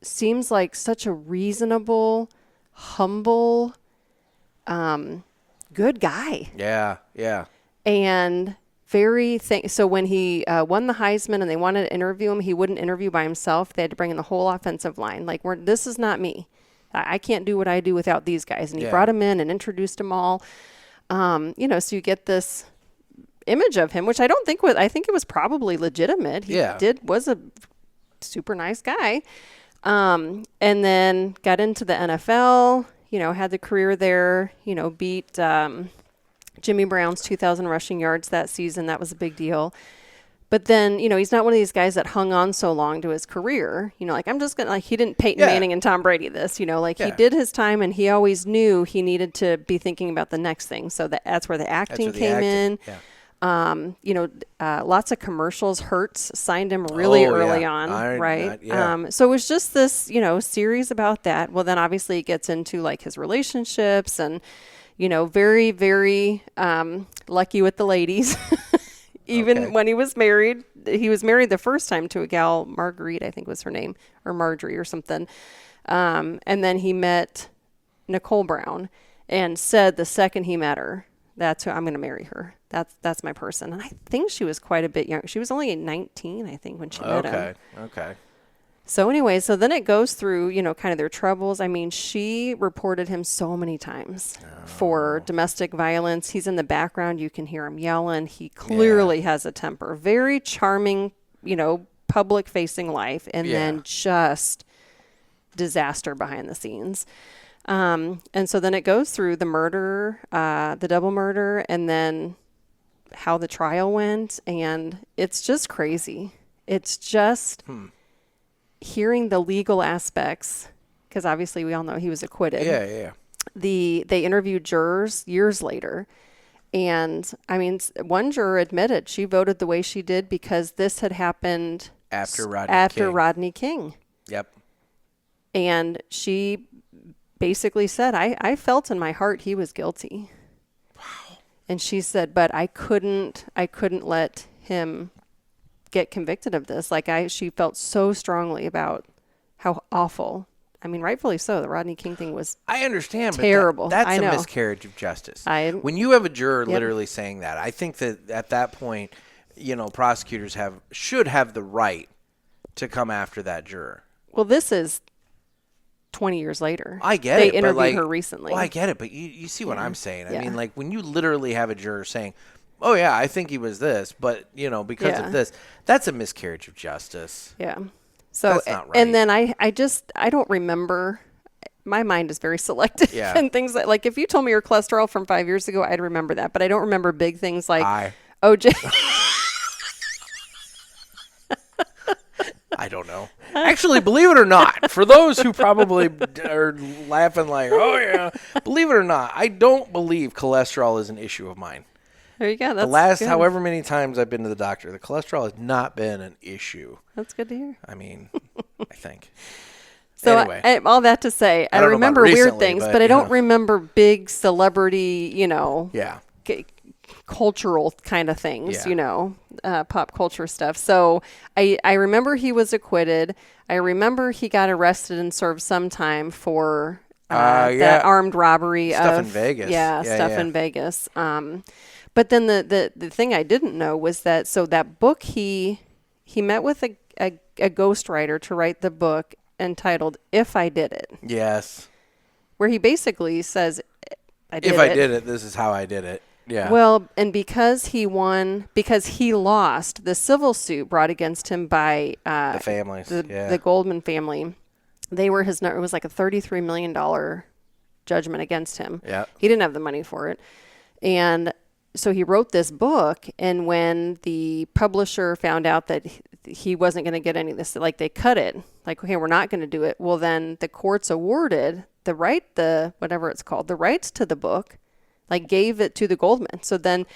Speaker 1: seems like such a reasonable, humble, good guy.
Speaker 2: Yeah. Yeah.
Speaker 1: And so when he won the Heisman and they wanted to interview him, he wouldn't interview by himself. They had to bring in the whole offensive line. Like, this is not me. I can't do what I do without these guys. And he brought him in and introduced them all. So you get this image of him, which I think it was probably legitimate. He was a super nice guy. And then got into the NFL, had the career there, beat Jimmy Brown's 2,000 rushing yards that season. That was a big deal. But then, he's not one of these guys that hung on so long to his career. I'm just going to, he didn't Peyton Manning and Tom Brady this, he did his time and he always knew he needed to be thinking about the next thing. So that's where the acting came in.
Speaker 2: Yeah.
Speaker 1: Lots of commercials. Hertz signed him really early on, right? So it was just this, series about that. Well, then obviously it gets into like his relationships and, very, very lucky with the ladies. Even when he was married the first time to a gal, Marguerite, I think was her name, or Marjorie or something. And then he met Nicole Brown and said the second he met her, that's who I'm going to marry her. That's my person. And I think she was quite a bit young. She was only 19, I think, when she met him.
Speaker 2: Okay.
Speaker 1: So anyway, so then it goes through, kind of their troubles. I mean, she reported him so many times for domestic violence. He's in the background. You can hear him yelling. He clearly has a temper. Very charming, public facing life. And then just disaster behind the scenes. And so then it goes through the murder, the double murder, and then how the trial went. And it's just crazy. It's just hearing the legal aspects, because obviously we all know he was acquitted.
Speaker 2: Yeah.
Speaker 1: They interviewed jurors years later. And I mean, one juror admitted she voted the way she did because this had happened
Speaker 2: After
Speaker 1: Rodney King.
Speaker 2: Yep.
Speaker 1: And she basically said, I felt in my heart he was guilty. Wow. And she said, but I couldn't let him get convicted of this. She felt so strongly about how awful. I mean, rightfully so. The Rodney King thing was
Speaker 2: I understand,
Speaker 1: terrible.
Speaker 2: But that's
Speaker 1: I know.
Speaker 2: a miscarriage of justice. When you have a juror literally saying that, I think that at that point, prosecutors should have the right to come after that juror.
Speaker 1: Well, this is 20 years later.
Speaker 2: I get
Speaker 1: they
Speaker 2: it.
Speaker 1: They interviewed
Speaker 2: but
Speaker 1: her recently.
Speaker 2: Well, I get it, but you see what I'm saying. I mean, when you literally have a juror saying, oh, yeah, I think he was this, but, because of this, that's a miscarriage of justice.
Speaker 1: Yeah. So,
Speaker 2: that's not right.
Speaker 1: And then I don't remember. my mind is very selective
Speaker 2: Yeah.
Speaker 1: and things like if you told me your cholesterol from 5 years ago, I'd remember that, but I don't remember big things like OJ.
Speaker 2: I don't know. Actually, believe it or not, for those who probably are laughing like, oh yeah, believe it or not, I don't believe cholesterol is an issue of mine.
Speaker 1: There you go. That's
Speaker 2: the last
Speaker 1: good.
Speaker 2: however many times I've been to the doctor, the cholesterol has not been an issue.
Speaker 1: That's good to hear.
Speaker 2: I mean, I think.
Speaker 1: So
Speaker 2: anyway,
Speaker 1: all that to say, I remember weird things, but I don't remember big celebrity,
Speaker 2: Yeah.
Speaker 1: Cultural kind of things,
Speaker 2: Yeah.
Speaker 1: pop culture stuff. So I remember he was acquitted. I remember he got arrested and served some time for that armed robbery
Speaker 2: stuff in Vegas.
Speaker 1: Yeah, stuff in Vegas. But then the thing I didn't know was that that book he met with a ghostwriter to write the book entitled "If I Did It."
Speaker 2: Yes.
Speaker 1: Where he basically says,
Speaker 2: If I did it, this is how I did it. Yeah.
Speaker 1: Well, and because he lost the civil suit brought against him by
Speaker 2: the families,
Speaker 1: the Goldman family, it was like a $33 million judgment against him.
Speaker 2: Yeah.
Speaker 1: He didn't have the money for it. And so he wrote this book, and when the publisher found out that he wasn't going to get any of this, like they cut it, like, okay, we're not going to do it. Well, then the courts awarded the rights to the book, like gave it to the Goldman. So then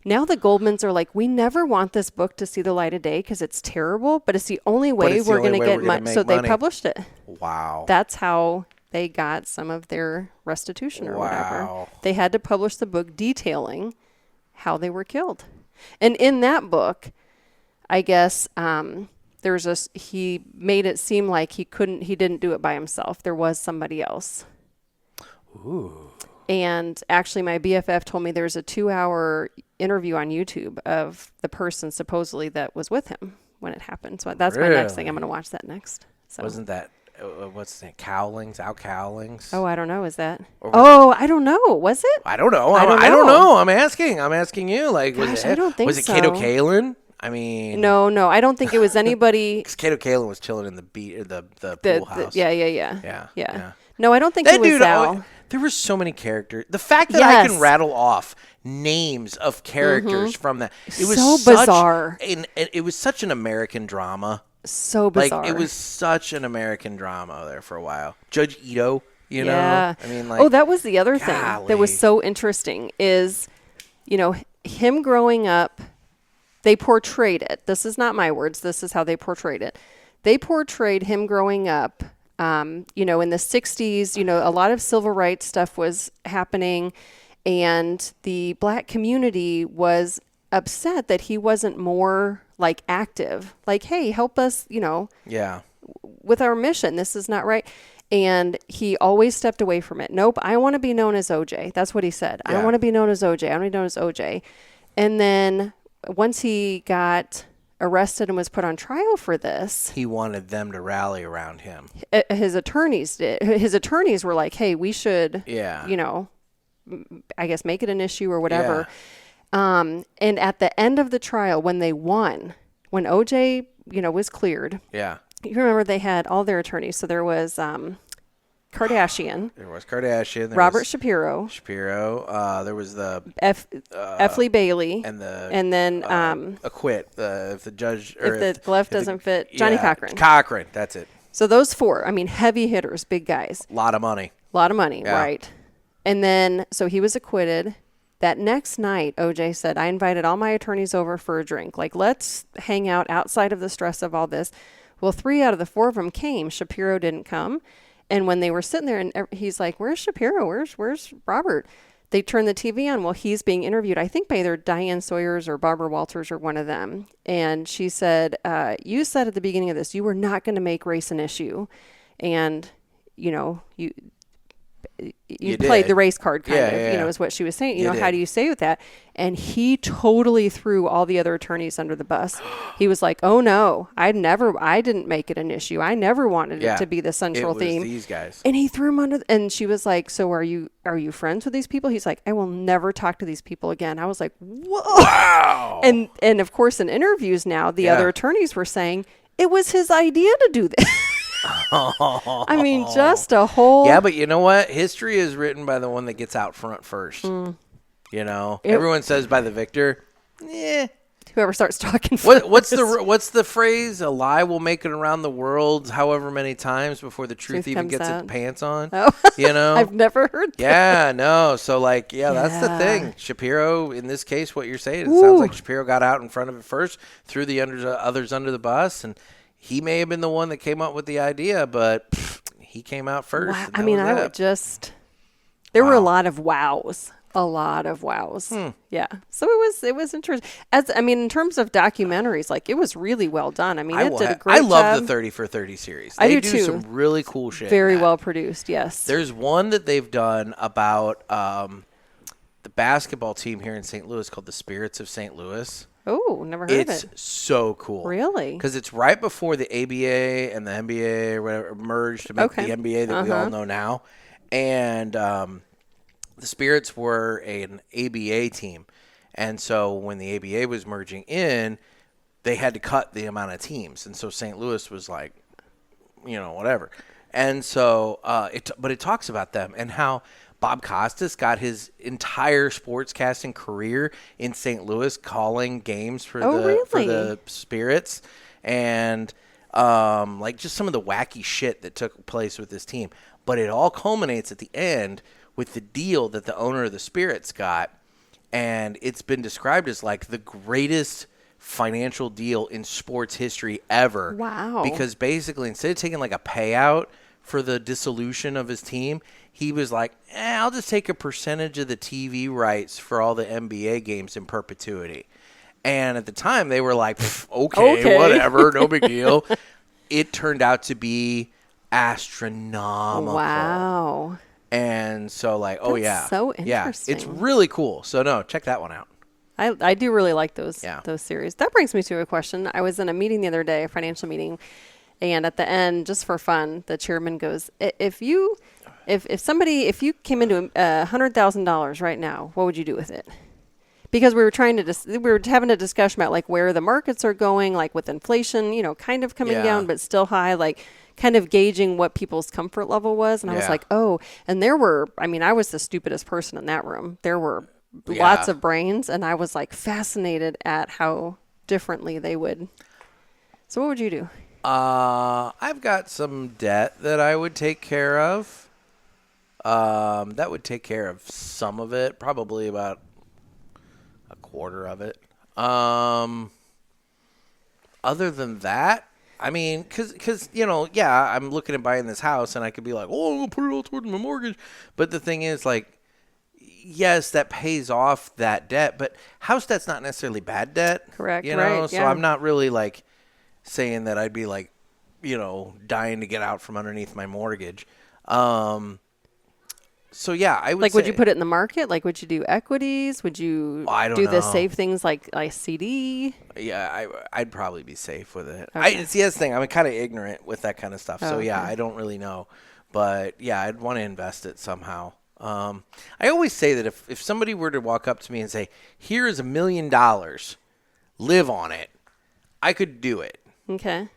Speaker 1: now the Goldmans are like, we never want this book to see the light of day because it's terrible, but it's the only way we're going to get money. So they published it.
Speaker 2: Wow.
Speaker 1: That's how they got some of their restitution or whatever. They had to publish the book detailing how they were killed. And in that book, I guess he made it seem like he didn't do it by himself. There was somebody else.
Speaker 2: Ooh.
Speaker 1: And actually, my BFF told me there's a 2-hour interview on YouTube of the person supposedly that was with him when it happened. So that's my next thing. I'm going to watch that next. So.
Speaker 2: Wasn't that, what's his name, Cowlings? Al Cowlings?
Speaker 1: Oh, I don't know. Is that? I don't know. Was it?
Speaker 2: I don't know. I don't know. I'm asking you. Like,
Speaker 1: I don't think
Speaker 2: was it
Speaker 1: so.
Speaker 2: Kato Kalin? I mean,
Speaker 1: no. I don't think it was anybody.
Speaker 2: Because Kato Kalin was chilling in the pool house.
Speaker 1: Yeah. No, I don't think it was Al.
Speaker 2: There were so many characters. The fact that I can rattle off names of characters from that, it was
Speaker 1: so bizarre.
Speaker 2: It was such an American drama.
Speaker 1: So bizarre.
Speaker 2: Like, it was such an American drama there for a while. Judge Ito, you know? I mean, like,
Speaker 1: that was the other thing that was so interesting is, him growing up, they portrayed it. This is not my words. This is how they portrayed it. They portrayed him growing up, in the 60s, a lot of civil rights stuff was happening, and the black community was upset that he wasn't more like active, like, hey, help us, with our mission. This is not right. And he always stepped away from it. Nope, I want to be known as OJ. That's what he said. I want to be known as OJ. I want to be known as OJ. And then once he got arrested and was put on trial for this,
Speaker 2: he wanted them to rally around him.
Speaker 1: His attorneys did. His attorneys were like, hey, we should, I guess make it an issue or whatever. And at the end of the trial, when they won, when OJ, was cleared.
Speaker 2: Yeah.
Speaker 1: You remember they had all their attorneys. So there was Kardashian.
Speaker 2: There was Kardashian. There
Speaker 1: Robert
Speaker 2: was
Speaker 1: Shapiro.
Speaker 2: There was the
Speaker 1: F. Lee Bailey.
Speaker 2: And
Speaker 1: then
Speaker 2: acquit if the judge
Speaker 1: if the left doesn't fit. Johnny Cochran.
Speaker 2: Cochran, that's it.
Speaker 1: So those four, heavy hitters, big guys.
Speaker 2: A lot of money,
Speaker 1: yeah. Right. And then so he was acquitted. That next night, OJ said, I invited all my attorneys over for a drink. Like, let's hang out outside of the stress of all this. Well, 3 out of the 4 of them came. Shapiro didn't come. And when they were sitting there, and he's like, where's Shapiro? Where's Robert? They turned the TV on. Well, he's being interviewed, I think, by either Diane Sawyers or Barbara Walters or one of them. And she said, you said at the beginning of this, you were not going to make race an issue. And, you played the race card kind of, is what she was saying. How do you say with that? And he totally threw all the other attorneys under the bus. He was like, oh no, I didn't make it an issue. I never wanted it to be the central theme.
Speaker 2: These guys.
Speaker 1: And he threw them under, and she was like, so are you friends with these people? He's like, I will never talk to these people again. I was like, whoa.
Speaker 2: Wow.
Speaker 1: And of course in interviews now, the other attorneys were saying it was his idea to do this. I mean, just a whole.
Speaker 2: Yeah, but you know what? History is written by the one that gets out front first. You know, everyone says by the victor. Yeah.
Speaker 1: Whoever starts talking first.
Speaker 2: What's the phrase? A lie will make it around the world however many times before the truth even gets its pants on.
Speaker 1: Oh.
Speaker 2: You know?
Speaker 1: I've never heard that.
Speaker 2: Yeah, no. So, like, that's the thing. Shapiro, in this case, what you're saying, it sounds like Shapiro got out in front of it first, threw the others under the bus, and he may have been the one that came up with the idea, but he came out first.
Speaker 1: Wow. I mean, there were a lot of wows. A lot of wows. Yeah. So it was interesting. In terms of documentaries, like, it was really well done. I mean, it did a great job.
Speaker 2: I love the 30 for 30 series. They do some really cool shit.
Speaker 1: Very well produced, yes.
Speaker 2: There's one that they've done about the basketball team here in St. Louis called the Spirits of St. Louis.
Speaker 1: Oh, never heard of it.
Speaker 2: It's so cool.
Speaker 1: Really?
Speaker 2: Because it's right before the ABA and the NBA or whatever merged to make the NBA that we all know now. And the Spirits were an ABA team. And so when the ABA was merging in, they had to cut the amount of teams. And so St. Louis was like, whatever. And so, but it talks about them and how Bob Costas got his entire sportscasting career in St. Louis calling games for the Spirits. And like just some of the wacky shit that took place with this team. But it all culminates at the end with the deal that the owner of the Spirits got, and it's been described as like the greatest financial deal in sports history ever.
Speaker 1: Wow.
Speaker 2: Because basically, instead of taking like a payout for the dissolution of his team, he was like, I'll just take a percentage of the TV rights for all the NBA games in perpetuity. And at the time, they were like, okay, whatever, no big deal. It turned out to be astronomical.
Speaker 1: Wow.
Speaker 2: And so, like,
Speaker 1: That's so interesting.
Speaker 2: Yeah, it's really cool. So, no, check that one out.
Speaker 1: I do really like those series. That brings me to a question. I was in a meeting the other day, a financial meeting, and at the end, just for fun, the chairman goes, if you came into $100,000 right now, what would you do with it? Because we were having a discussion about like where the markets are going, like with inflation, kind of coming down, but still high, like kind of gauging what people's comfort level was. And I was like, and I was the stupidest person in that room. There were lots of brains, and I was like fascinated at how differently they would. So what would you do?
Speaker 2: I've got some debt that I would take care of. That would take care of some of it, probably about a quarter of it. Other than that, I mean, because I'm looking at buying this house, and I could be like, I'm going to put it all towards my mortgage. But the thing is, like, yes, that pays off that debt, but house debt's not necessarily bad debt.
Speaker 1: Correct,
Speaker 2: right, so I'm not really, like, saying that I'd be, like, dying to get out from underneath my mortgage. So, yeah, I would
Speaker 1: would you put it in the market? Like, would you do equities? Would you do the safe things like CD?
Speaker 2: Yeah, I'd probably be safe with it. Okay. See, that's the thing. I'm kind of ignorant with that kind of stuff. So, I don't really know. But, yeah, I'd want to invest it somehow. I always say that if somebody were to walk up to me and say, here is $1 million, live on it, I could do it.
Speaker 1: Okay.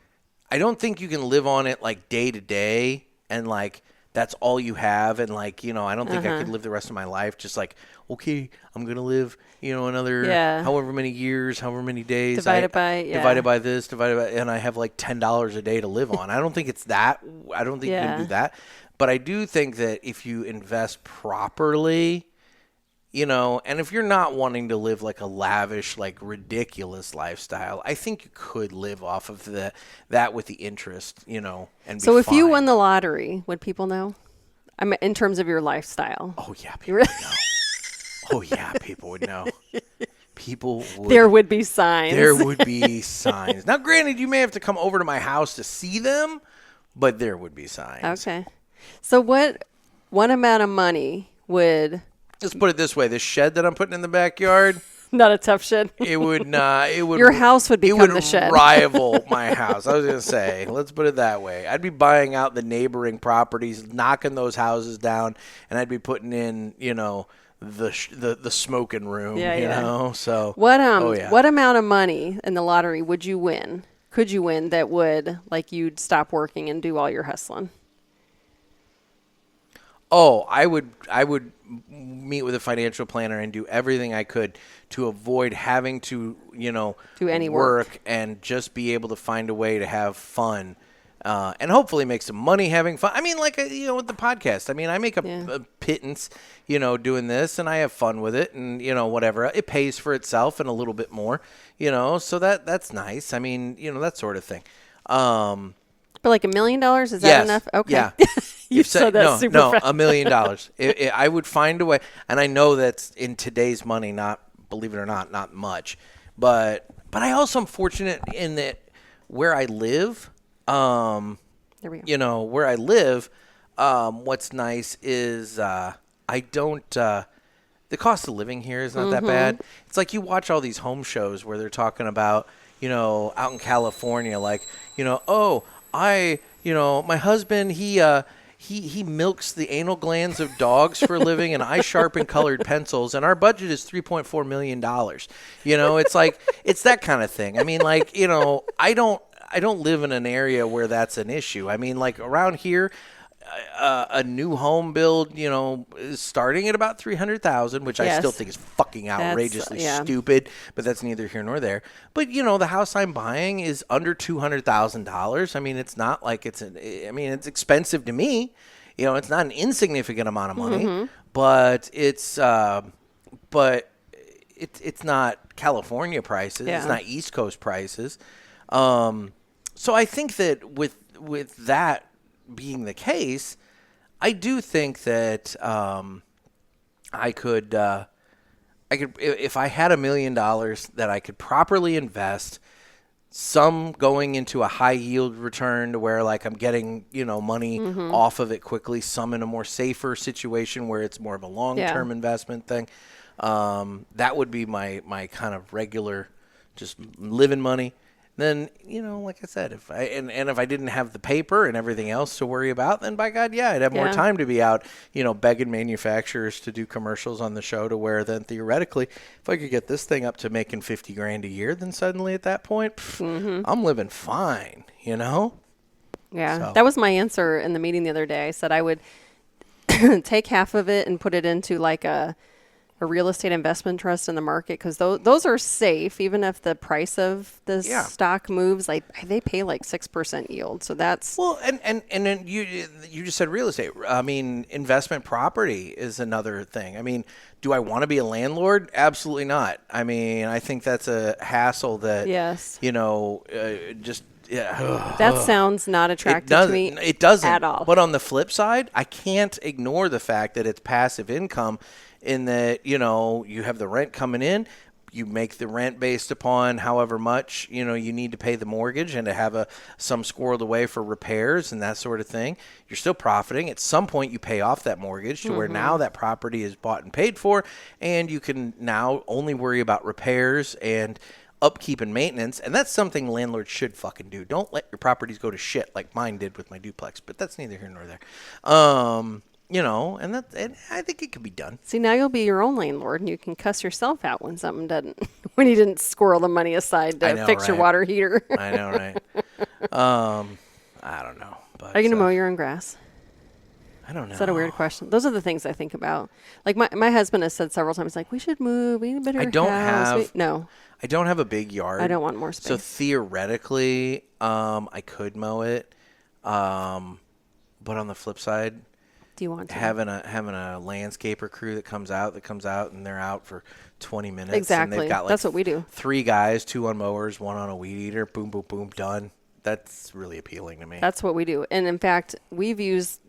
Speaker 2: I don't think you can live on it, like, day to day and, like, that's all you have, and like I don't think I could live the rest of my life just like, okay, I'm gonna live another however many years, however many days, divided by this, and I have like $10 a day to live on. I don't think it's that. I don't think you can do that, but I do think that if you invest properly, and if you're not wanting to live like a lavish, like ridiculous lifestyle, I think you could live off of that with the interest, and
Speaker 1: so if you won the lottery, would people know? I mean, in terms of your lifestyle.
Speaker 2: Oh yeah, people would know. Oh yeah, people would know. People would.
Speaker 1: There would be signs.
Speaker 2: There would be signs. Now, granted, you may have to come over to my house to see them, but there would be signs.
Speaker 1: Okay. So what amount of money would...
Speaker 2: Let's put it this way: this shed that I'm putting in the backyard,
Speaker 1: not a tough shed.
Speaker 2: It would not. It would.
Speaker 1: Your house would become the shed.
Speaker 2: It would rival my house. I was gonna say. Let's put it that way. I'd be buying out the neighboring properties, knocking those houses down, and I'd be putting in, the smoking room. So
Speaker 1: what amount of money in the lottery would you win? could you win that would, like, you'd stop working and do all your hustling?
Speaker 2: Oh, I would meet with a financial planner and do everything I could to avoid having to,
Speaker 1: Do any work.
Speaker 2: and just be able to find a way to have fun. And hopefully make some money having fun. I mean, like, with the podcast. I mean, I make a pittance, doing this, and I have fun with it, and, whatever. It pays for itself and a little bit more, so that's nice. I mean, that sort of thing.
Speaker 1: But like $1 million, is that
Speaker 2: yes,
Speaker 1: enough? Okay.
Speaker 2: Yeah.
Speaker 1: You said that super fast.
Speaker 2: $1 million. I would find a way, and I know that's in today's money, not, believe it or not much. But I also am fortunate in that where I live,
Speaker 1: There we go.
Speaker 2: where I live, what's nice is I don't the cost of living here is not that bad. It's like you watch all these home shows where they're talking about, out in California, like, my husband, he milks the anal glands of dogs for a living, and I sharpen colored pencils, and our budget is $3.4 million. It's like, it's that kind of thing. I mean, like, I don't live in an area where that's an issue. I mean, like, around here, a new home build, is starting at about $300,000, which I still think is fucking outrageously stupid, but that's neither here nor there. But, the house I'm buying is under $200,000. I mean, it's not like it's expensive to me. It's not an insignificant amount of money, but it's not California prices. Yeah. It's not East Coast prices. So I think that with that being the case, I do think that I could if I had $1 million that I could properly invest, some going into a high yield return to where, like, I'm getting money off of it quickly, some in a more safer situation where it's more of a long-term investment thing. That would be my kind of regular just living money. Then, like I said, if I didn't have the paper and everything else to worry about, then by God, I'd have more time to be out, begging manufacturers to do commercials on the show, to where then theoretically, if I could get this thing up to making $50,000 a year, then suddenly at that point, I'm living fine, Yeah.
Speaker 1: So. That was my answer in the meeting the other day. I said I would take half of it and put it into like a real estate investment trust in the market, because those are safe, even if the price of the stock moves. Like, they pay like 6% yield, so that's
Speaker 2: and then you just said real estate. I mean, investment property is another thing. I mean, do I want to be a landlord? Absolutely not. I mean, I think that's a hassle that just. Yeah.
Speaker 1: That sounds not attractive to me.
Speaker 2: It doesn't
Speaker 1: at all.
Speaker 2: But on the flip side, I can't ignore the fact that it's passive income, in that, you have the rent coming in, you make the rent based upon however much, you need to pay the mortgage and to have some squirreled away for repairs and that sort of thing. You're still profiting. At some point, you pay off that mortgage to where now that property is bought and paid for, and you can now only worry about repairs and upkeep and maintenance. And that's something landlords should fucking do. Don't let your properties go to shit like mine did with my duplex, but that's neither here nor there. And I think it could be done.
Speaker 1: See, now you'll be your own landlord, and you can cuss yourself out when something doesn't, when you didn't squirrel the money aside to fix your water heater.
Speaker 2: I know, right? I don't know. But,
Speaker 1: are you going to mow your own grass?
Speaker 2: I don't know.
Speaker 1: Is that a weird question? Those are the things I think about. Like, my husband has said several times, like, we should move. We need a better house.
Speaker 2: I don't have a big yard.
Speaker 1: I don't want more space.
Speaker 2: So theoretically, I could mow it. But on the flip side,
Speaker 1: do you want to?
Speaker 2: Having a landscaper crew that comes out and they're out for 20 minutes.
Speaker 1: Exactly.
Speaker 2: And they've got, like,
Speaker 1: that's what we do.
Speaker 2: 3 guys, 2 on mowers, 1 on a weed eater. Boom, boom, boom, done. That's really appealing to me.
Speaker 1: That's what we do. And in fact, we've used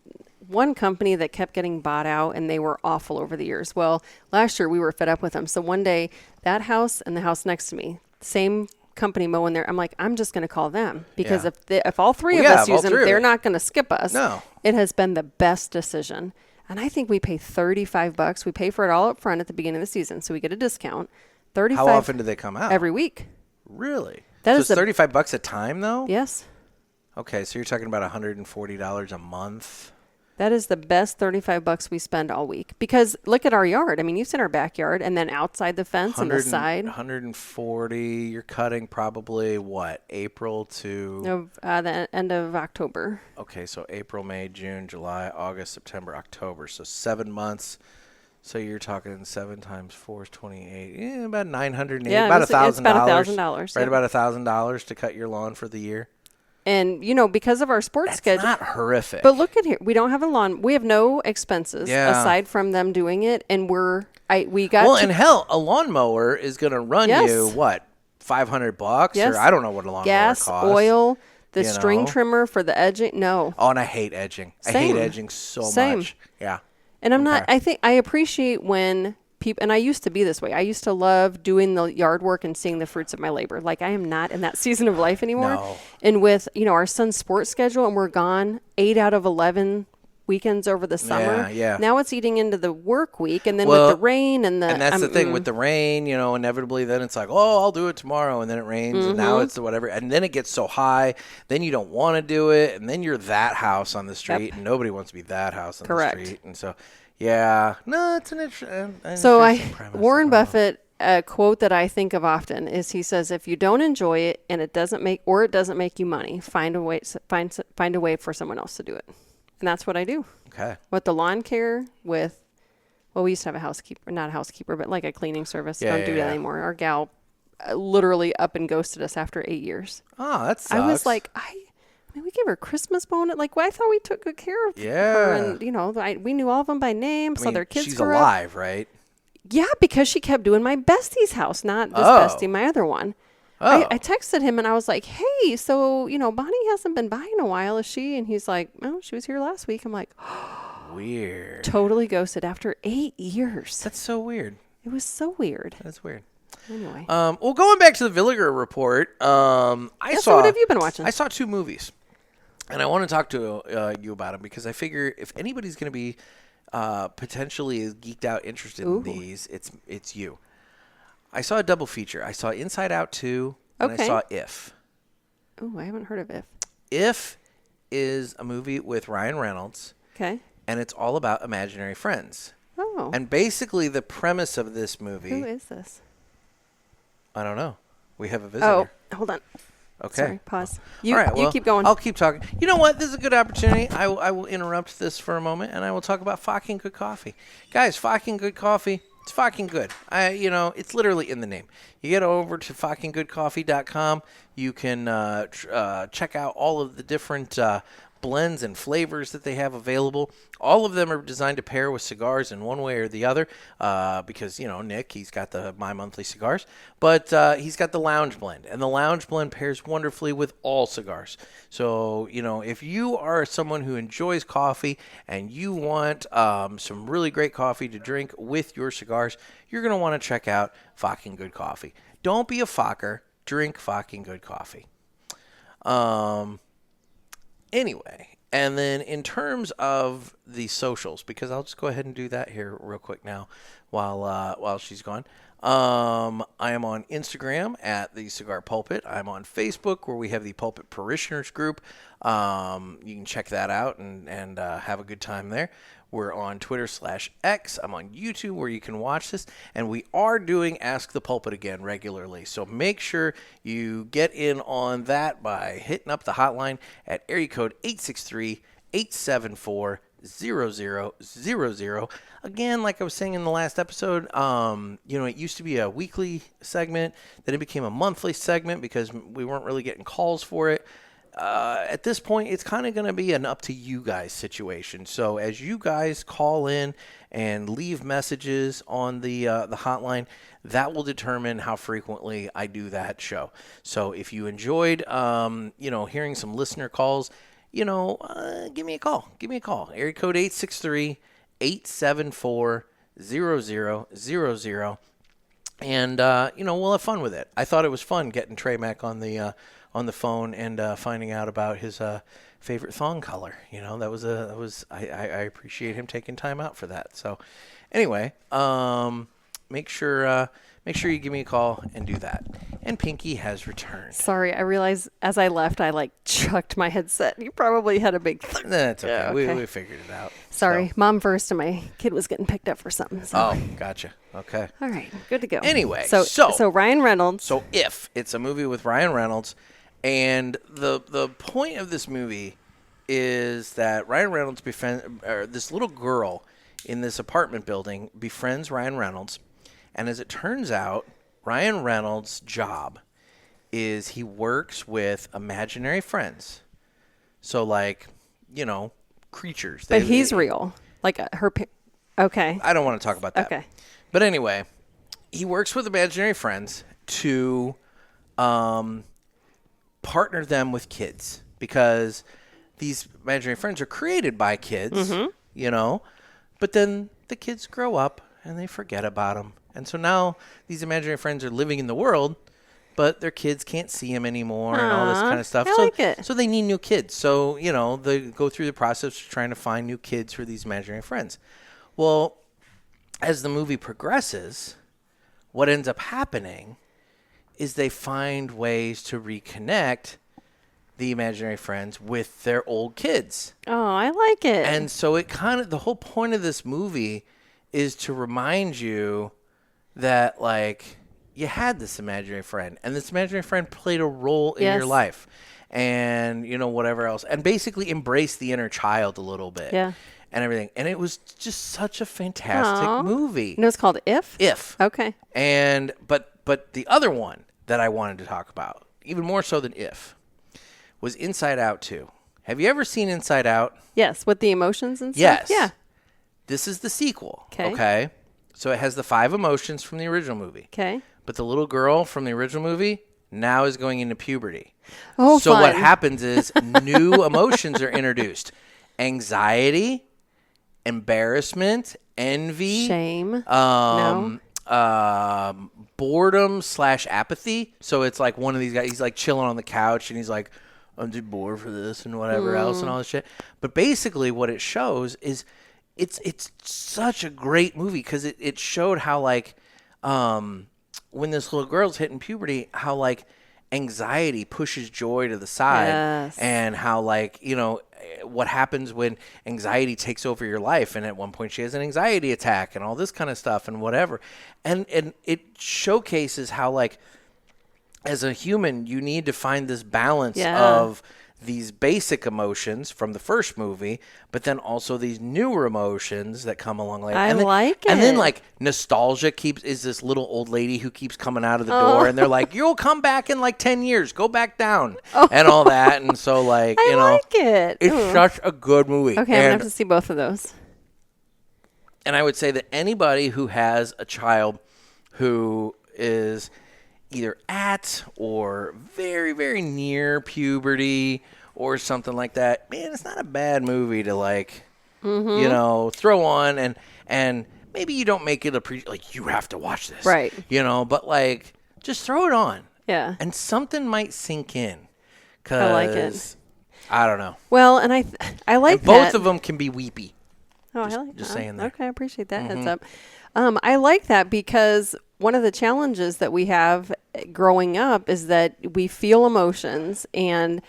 Speaker 1: one company that kept getting bought out, and they were awful over the years. Well, last year we were fed up with them. So one day, that house and the house next to me, same company mowing there. I'm like, I'm just going to call them, because if all 3 of us use them, they're not going to skip us.
Speaker 2: No.
Speaker 1: It has been the best decision. And I think we pay $35. We pay for it all up front at the beginning of the season, so we get a discount. $35.
Speaker 2: How often do they come out?
Speaker 1: Every week.
Speaker 2: Really?
Speaker 1: That
Speaker 2: is $35 a time, though?
Speaker 1: Yes.
Speaker 2: Okay, so you're talking about $140 a month.
Speaker 1: That is the best $35 we spend all week. Because look at our yard. I mean, you've seen our backyard, and then outside the fence and the side.
Speaker 2: 140. You're cutting probably what, April to
Speaker 1: The end of October.
Speaker 2: Okay, so April, May, June, July, August, September, October. So 7 months. So you're talking 7 times 4 is 28. About $980.
Speaker 1: Yeah,
Speaker 2: about $1,000.
Speaker 1: it's about $1,000.
Speaker 2: Right,
Speaker 1: Yep.
Speaker 2: about $1,000 to cut your lawn for the year.
Speaker 1: And, because of our sports schedule.
Speaker 2: Not horrific.
Speaker 1: But look at here. We don't have a lawn. We have no expenses aside from them doing it. And we got
Speaker 2: Well, and hell, a lawnmower is going to run you, what, $500?
Speaker 1: Yes.
Speaker 2: Or I don't know what a lawnmower
Speaker 1: gas,
Speaker 2: costs.
Speaker 1: oil, the string trimmer for the edging. No.
Speaker 2: Oh, and I hate edging. I hate edging so much. Yeah.
Speaker 1: And I appreciate when people, and I used to be this way. I used to love doing the yard work and seeing the fruits of my labor. Like, I am not in that season of life anymore.
Speaker 2: No.
Speaker 1: And with, our son's sports schedule, and we're gone 8 out of 11 weekends over the summer.
Speaker 2: Yeah.
Speaker 1: Now it's eating into the work week, and then with the rain and
Speaker 2: that's the thing with the rain, inevitably then it's like, oh, I'll do it tomorrow, and then it rains, and now it's whatever, and then it gets so high, then you don't want to do it, and then you're that house on the street, and nobody wants to be that house on the street, and so it's an interesting.
Speaker 1: So
Speaker 2: premise.
Speaker 1: Warren Buffett, a quote that I think of often is, he says, if you don't enjoy it and it doesn't make you money, find a way for someone else to do it. And that's what I do.
Speaker 2: Okay.
Speaker 1: With the lawn care, we used to have a housekeeper, not a housekeeper, but like a cleaning service. Don't do that anymore. Our gal literally up and ghosted us after 8 years.
Speaker 2: Oh, that sucks.
Speaker 1: I was like, we gave her a Christmas bonus. Like, I thought we took good care of her. And, we knew all of them by name. So their kids
Speaker 2: she's
Speaker 1: grew
Speaker 2: alive,
Speaker 1: up.
Speaker 2: right?
Speaker 1: Yeah, because she kept doing my bestie's house, not this bestie, my other one.
Speaker 2: Oh.
Speaker 1: I texted him and I was like, hey, so, Bonnie hasn't been by in a while, is she? And he's like, oh, she was here last week. I'm like,
Speaker 2: weird.
Speaker 1: Totally ghosted after 8 years.
Speaker 2: That's so weird.
Speaker 1: It was so weird.
Speaker 2: That's weird.
Speaker 1: Anyway.
Speaker 2: Well, going back to the Villiger Report,
Speaker 1: So what have you been watching?
Speaker 2: I saw 2 movies. And I want to talk to you about them because I figure if anybody's going to be potentially geeked out, interested in these, it's you. I saw a double feature. I saw Inside Out 2, and I saw If.
Speaker 1: Oh, I haven't heard of If.
Speaker 2: If is a movie with Ryan Reynolds.
Speaker 1: Okay.
Speaker 2: And it's all about imaginary friends.
Speaker 1: Oh.
Speaker 2: And basically the premise of this movie.
Speaker 1: Who is this?
Speaker 2: I don't know. We have a visitor.
Speaker 1: Oh, hold on.
Speaker 2: Okay.
Speaker 1: Sorry, pause.
Speaker 2: All right,
Speaker 1: you keep going.
Speaker 2: I'll keep talking. You know what? This is a good opportunity. I will interrupt this for a moment, and I will talk about fucking good coffee. Guys, fucking good coffee. It's fucking good. It's literally in the name. You get over to fuckinggoodcoffee.com. You can check out all of the different blends and flavors that they have available. All of them are designed to pair with cigars in one way or the other because, Nick, he's got the My Monthly Cigars, but he's got the Lounge Blend, and the Lounge Blend pairs wonderfully with all cigars. So, if you are someone who enjoys coffee and you want some really great coffee to drink with your cigars, you're going to want to check out Fucking Good Coffee. Don't be a fucker. Drink fucking good coffee. Anyway, and then in terms of the socials, because I'll just go ahead and do that here real quick now while she's gone. I am on Instagram at the Cigar Pulpit. I'm on Facebook where we have the Pulpit Parishioners group. You can check that out and have a good time there. We're on Twitter/X. I'm on YouTube where you can watch this. And we are doing Ask the Pulpit again regularly. So make sure you get in on that by hitting up the hotline at area code 863-874-0000. Again, like I was saying in the last episode, it used to be a weekly segment. Then it became a monthly segment because we weren't really getting calls for it. At this point, it's kind of going to be an up to you guys situation. So as you guys call in and leave messages on the hotline, that will determine how frequently I do that show. So if you enjoyed, hearing some listener calls, give me a call. Give me a call. Area code 863-874-0000. And, we'll have fun with it. I thought it was fun getting Trey Mack on the phone and finding out about his favorite thong color. I appreciate him taking time out for that. So anyway, make sure make sure you give me a call and do that. And Pinky has returned.
Speaker 1: Sorry, I realized as I left, I like chucked my headset. You probably had a big.
Speaker 2: That's okay.
Speaker 1: Yeah, okay.
Speaker 2: We figured it out.
Speaker 1: Sorry,
Speaker 2: So.
Speaker 1: Mom first, and my kid was getting picked up for something. So.
Speaker 2: Oh, gotcha. Okay.
Speaker 1: All right, good to go.
Speaker 2: Anyway,
Speaker 1: so Ryan Reynolds.
Speaker 2: So If, it's a movie with Ryan Reynolds, and the point of this movie is that Ryan Reynolds this little girl in this apartment building befriends Ryan Reynolds, and as it turns out, Ryan Reynolds' job is he works with imaginary friends. So like, creatures.
Speaker 1: But he's real. Like okay.
Speaker 2: I don't want to talk about that.
Speaker 1: Okay.
Speaker 2: But anyway, he works with imaginary friends to partner them with kids because these imaginary friends are created by kids, but then the kids grow up and they forget about them. And so now these imaginary friends are living in the world, but their kids can't see them anymore and all this kind of stuff.
Speaker 1: I like it.
Speaker 2: So they need new kids. So, they go through the process of trying to find new kids for these imaginary friends. Well, as the movie progresses, what ends up happening is they find ways to reconnect the imaginary friends with their old kids.
Speaker 1: Oh, I like it.
Speaker 2: And so the whole point of this movie is to remind you that, like, you had this imaginary friend, and this imaginary friend played a role in your life, and, whatever else, and basically embrace the inner child a little bit.
Speaker 1: Yeah.
Speaker 2: And everything. And it was just such a fantastic movie.
Speaker 1: It's called If?
Speaker 2: If.
Speaker 1: Okay.
Speaker 2: And but the other one that I wanted to talk about, even more so than If, was Inside Out 2. Have you ever seen Inside Out?
Speaker 1: Yes, with the emotions and stuff?
Speaker 2: Yes.
Speaker 1: Yeah.
Speaker 2: This is the sequel.
Speaker 1: Okay.
Speaker 2: So it has the 5 emotions from the original movie.
Speaker 1: Okay.
Speaker 2: But the little girl from the original movie now is going into puberty.
Speaker 1: Oh,
Speaker 2: so
Speaker 1: fun.
Speaker 2: what happens is new emotions are introduced. Anxiety, embarrassment, envy,
Speaker 1: shame,
Speaker 2: boredom / apathy. So it's like one of these guys, he's like chilling on the couch and he's like, I'm too bored for this and whatever else and all this shit. But basically what it shows is it's such a great movie because it showed how like when this little girl's hitting puberty, how like anxiety pushes joy to the side.
Speaker 1: Yes.
Speaker 2: And how like, what happens when anxiety takes over your life, and at one point she has an anxiety attack and all this kind of stuff and whatever. And it showcases how like as a human you need to find this balance of these basic emotions from the first movie, but then also these newer emotions that come along later.
Speaker 1: I like it.
Speaker 2: And then like nostalgia is this little old lady who keeps coming out of the door, and they're like, "You'll come back in like 10 years. Go back down," and all that. And so like
Speaker 1: I like it.
Speaker 2: it's such a good movie.
Speaker 1: Okay, I'm gonna have to see both of those.
Speaker 2: And I would say that anybody who has a child who is either at or very, very near puberty or something like that, man, it's not a bad movie to like, throw on and maybe you don't make it like you have to watch this,
Speaker 1: right?
Speaker 2: But like just throw it on, and something might sink in. Cause
Speaker 1: I like it.
Speaker 2: I don't know.
Speaker 1: Well, and I like
Speaker 2: and both of them can be weepy.
Speaker 1: Oh, I like
Speaker 2: just saying that.
Speaker 1: Okay, I appreciate that heads up. I like that because one of the challenges that we have growing up is that we feel emotions, and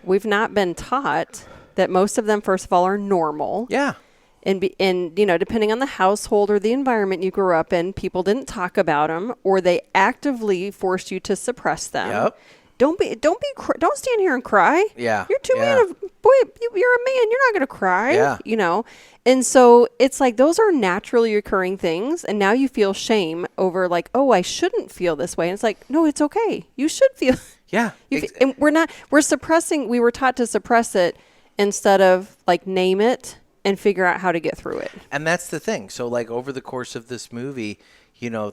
Speaker 1: we've not been taught that most of them, first of all, are normal.
Speaker 2: Yeah.
Speaker 1: And depending on the household or the environment you grew up in, people didn't talk about them, or they actively forced you to suppress them.
Speaker 2: Yep.
Speaker 1: Don't stand here and cry.
Speaker 2: Yeah.
Speaker 1: You're too man of boy. You're a man. You're not going to cry.
Speaker 2: Yeah.
Speaker 1: And so it's like those are naturally occurring things, and now you feel shame over like, oh, I shouldn't feel this way. And it's like, no, it's okay. You should feel.
Speaker 2: Yeah.
Speaker 1: And we're suppressing. We were taught to suppress it instead of like name it and figure out how to get through it.
Speaker 2: And that's the thing. So like over the course of this movie,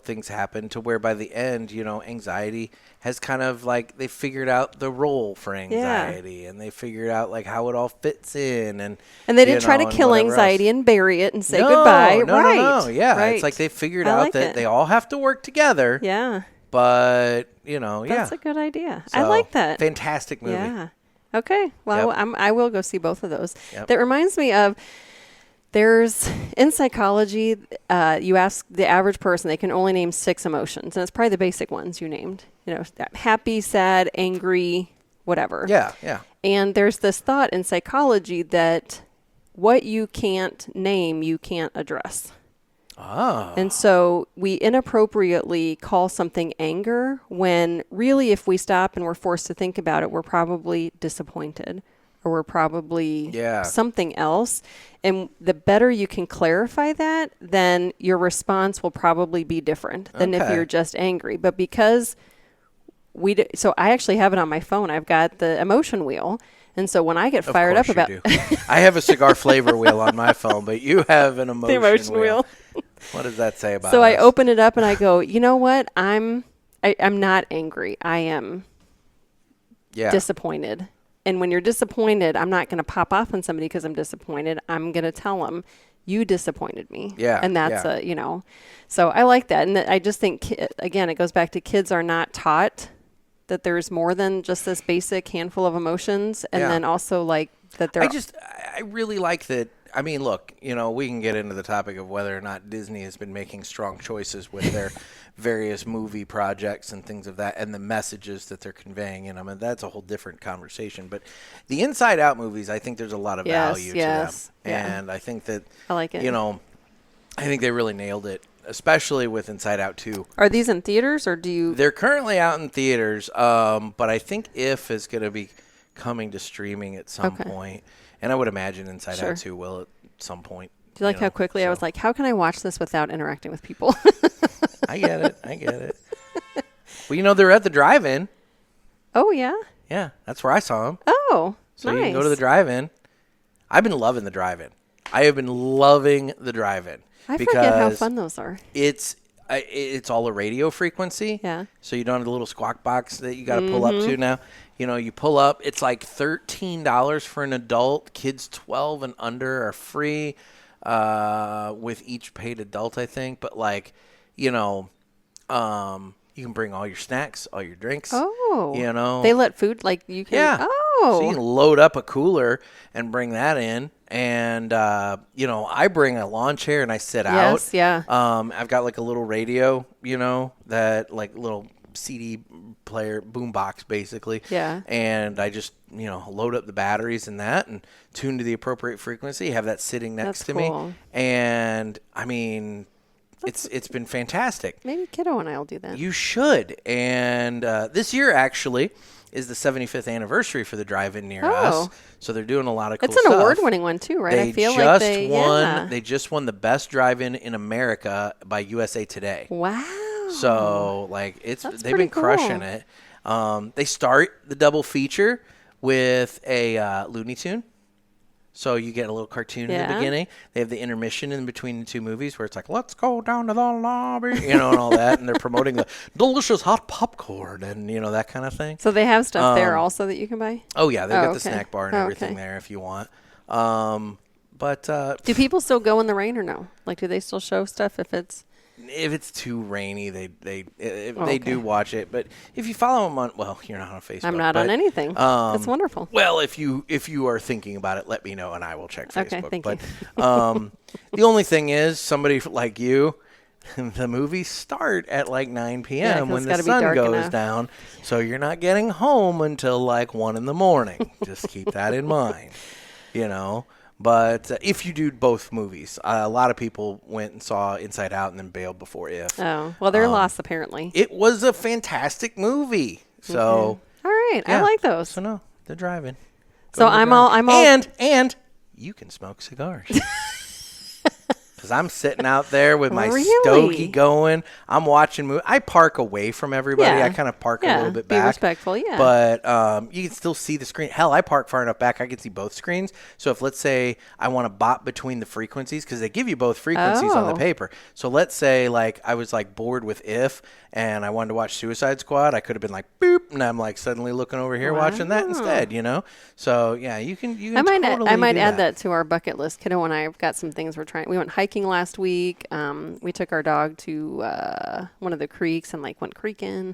Speaker 2: things happen to where by the end, anxiety has kind of like they figured out the role for anxiety, and they figured out like how it all fits in, and
Speaker 1: they didn't try to kill anxiety and bury it and say goodbye.
Speaker 2: No. Yeah,
Speaker 1: right.
Speaker 2: It's like they figured out that they all have to work together.
Speaker 1: Yeah,
Speaker 2: but
Speaker 1: that's a good idea.
Speaker 2: So,
Speaker 1: I like that.
Speaker 2: Fantastic movie.
Speaker 1: Yeah. Okay. Well, I will go see both of those.
Speaker 2: Yep.
Speaker 1: That reminds me of There's, in psychology, you ask the average person, they can only name 6 emotions. And it's probably the basic ones you named. You know, happy, sad, angry, whatever.
Speaker 2: Yeah, yeah.
Speaker 1: And there's this thought in psychology that what you can't name, you can't address.
Speaker 2: Oh.
Speaker 1: And so we inappropriately call something anger when really if we stop and we're forced to think about it, we're probably disappointed or we're probably something else. And the better you can clarify that, then your response will probably be different than if you're just angry. But because so I actually have it on my phone. I've got the emotion wheel. And so when I get fired up about
Speaker 2: I have a cigar flavor wheel on my phone, but you have an emotion,
Speaker 1: the emotion wheel.
Speaker 2: What does that say about
Speaker 1: So
Speaker 2: us?
Speaker 1: I open it up and I go, you know what? I'm not angry. I am disappointed. And when you're disappointed, I'm not going to pop off on somebody because I'm disappointed. I'm going to tell them, you disappointed me.
Speaker 2: Yeah.
Speaker 1: And that's so I like that. And I just think, again, it goes back to kids are not taught that there's more than just this basic handful of emotions. And then also like that
Speaker 2: I really like that. I mean, look, you know, we can get into the topic of whether or not Disney has been making strong choices with their various movie projects and things of that, and the messages that they're conveying in them. And that's a whole different conversation. But the Inside Out movies, I think there's a lot of value to them.
Speaker 1: Yeah.
Speaker 2: And I think that,
Speaker 1: I like it.
Speaker 2: You know, I think they really nailed it, especially with Inside Out 2.
Speaker 1: Are these in theaters or do you?
Speaker 2: They're currently out in theaters, but I think If is going to be coming to streaming at some point. And I would imagine Inside Out 2 will at some point.
Speaker 1: Do you like how quickly I was like, how can I watch this without interacting with people?
Speaker 2: I get it. Well, you know, they're at the drive-in.
Speaker 1: Oh, yeah?
Speaker 2: Yeah, that's where I saw them.
Speaker 1: Oh,
Speaker 2: so
Speaker 1: nice.
Speaker 2: You can go to the drive-in. I've been loving the drive-in. I have been loving the drive-in.
Speaker 1: I forget how fun those are.
Speaker 2: It's all a radio frequency.
Speaker 1: Yeah.
Speaker 2: So you don't have the little squawk box that you got to pull up to now. You know, you pull up. It's like $13 for an adult. Kids 12 and under are free with each paid adult, I think. But, like, you know, you can bring all your snacks, all your drinks.
Speaker 1: Oh.
Speaker 2: You know.
Speaker 1: They let food, like, you can.
Speaker 2: Yeah.
Speaker 1: Oh.
Speaker 2: So you can load up a cooler and bring that in. And, you know, I bring a lawn chair and I sit out.
Speaker 1: Yes, yeah.
Speaker 2: I've got, like, a little radio, you know, that, like, little CD player, boombox, basically.
Speaker 1: Yeah.
Speaker 2: And I just, you know, load up the batteries and that and tune to the appropriate frequency, have that sitting next to me. And, I mean, it's been fantastic.
Speaker 1: Maybe Kiddo and I will do that.
Speaker 2: You should. And this year, actually, is the 75th anniversary for the drive-in near us. So they're doing a lot of cool stuff.
Speaker 1: It's an award-winning one, too, right?
Speaker 2: They just won the best drive-in in America by USA Today.
Speaker 1: Wow.
Speaker 2: So, like, they've been crushing it. They start the double feature with a Looney Tune. So you get a little cartoon in the beginning. They have the intermission in between the two movies where it's like, let's go down to the lobby, you know, and all that. And they're promoting the delicious hot popcorn and, you know, that kind of thing.
Speaker 1: So they have stuff there also that you can buy?
Speaker 2: Oh, yeah. They've got the snack bar and everything there if you want. But
Speaker 1: do people still go in the rain or no? Like, do they still show stuff if it's...
Speaker 2: If it's too rainy, they do watch it. But if you follow them on, well, you're not on Facebook.
Speaker 1: I'm not on anything. That's wonderful.
Speaker 2: Well, if you are thinking about it, let me know and I will check Facebook.
Speaker 1: Okay, thank
Speaker 2: you. The only thing is, somebody like you, the movies start at like 9 p.m. when the sun goes down, so you're not getting home until like 1 a.m. Just keep that in mind, you know. But if you do both movies, a lot of people went and saw Inside Out and then bailed before If.
Speaker 1: Oh, well, they're lost apparently.
Speaker 2: It was a fantastic movie. So,
Speaker 1: all right, I like those.
Speaker 2: So no, they're driving.
Speaker 1: So I'm all,
Speaker 2: and you can smoke cigars. Because I'm sitting out there with my stogie going. I'm watching movies. I park away from everybody. I kind of park a little bit back.
Speaker 1: Be respectful, yeah.
Speaker 2: But you can still see the screen. Hell, I park far enough back I can see both screens. So if, let's say, I want to bop between the frequencies, because they give you both frequencies on the paper. So let's say, like, I was, like, bored with If, and I wanted to watch Suicide Squad. I could have been like, boop, and I'm, like, suddenly looking over here watching that instead, you know? So, yeah, you can I
Speaker 1: might add that to our bucket list. Kiddo and I have got some things we're trying. We went hiking last week. We took our dog to one of the creeks and like went creeking.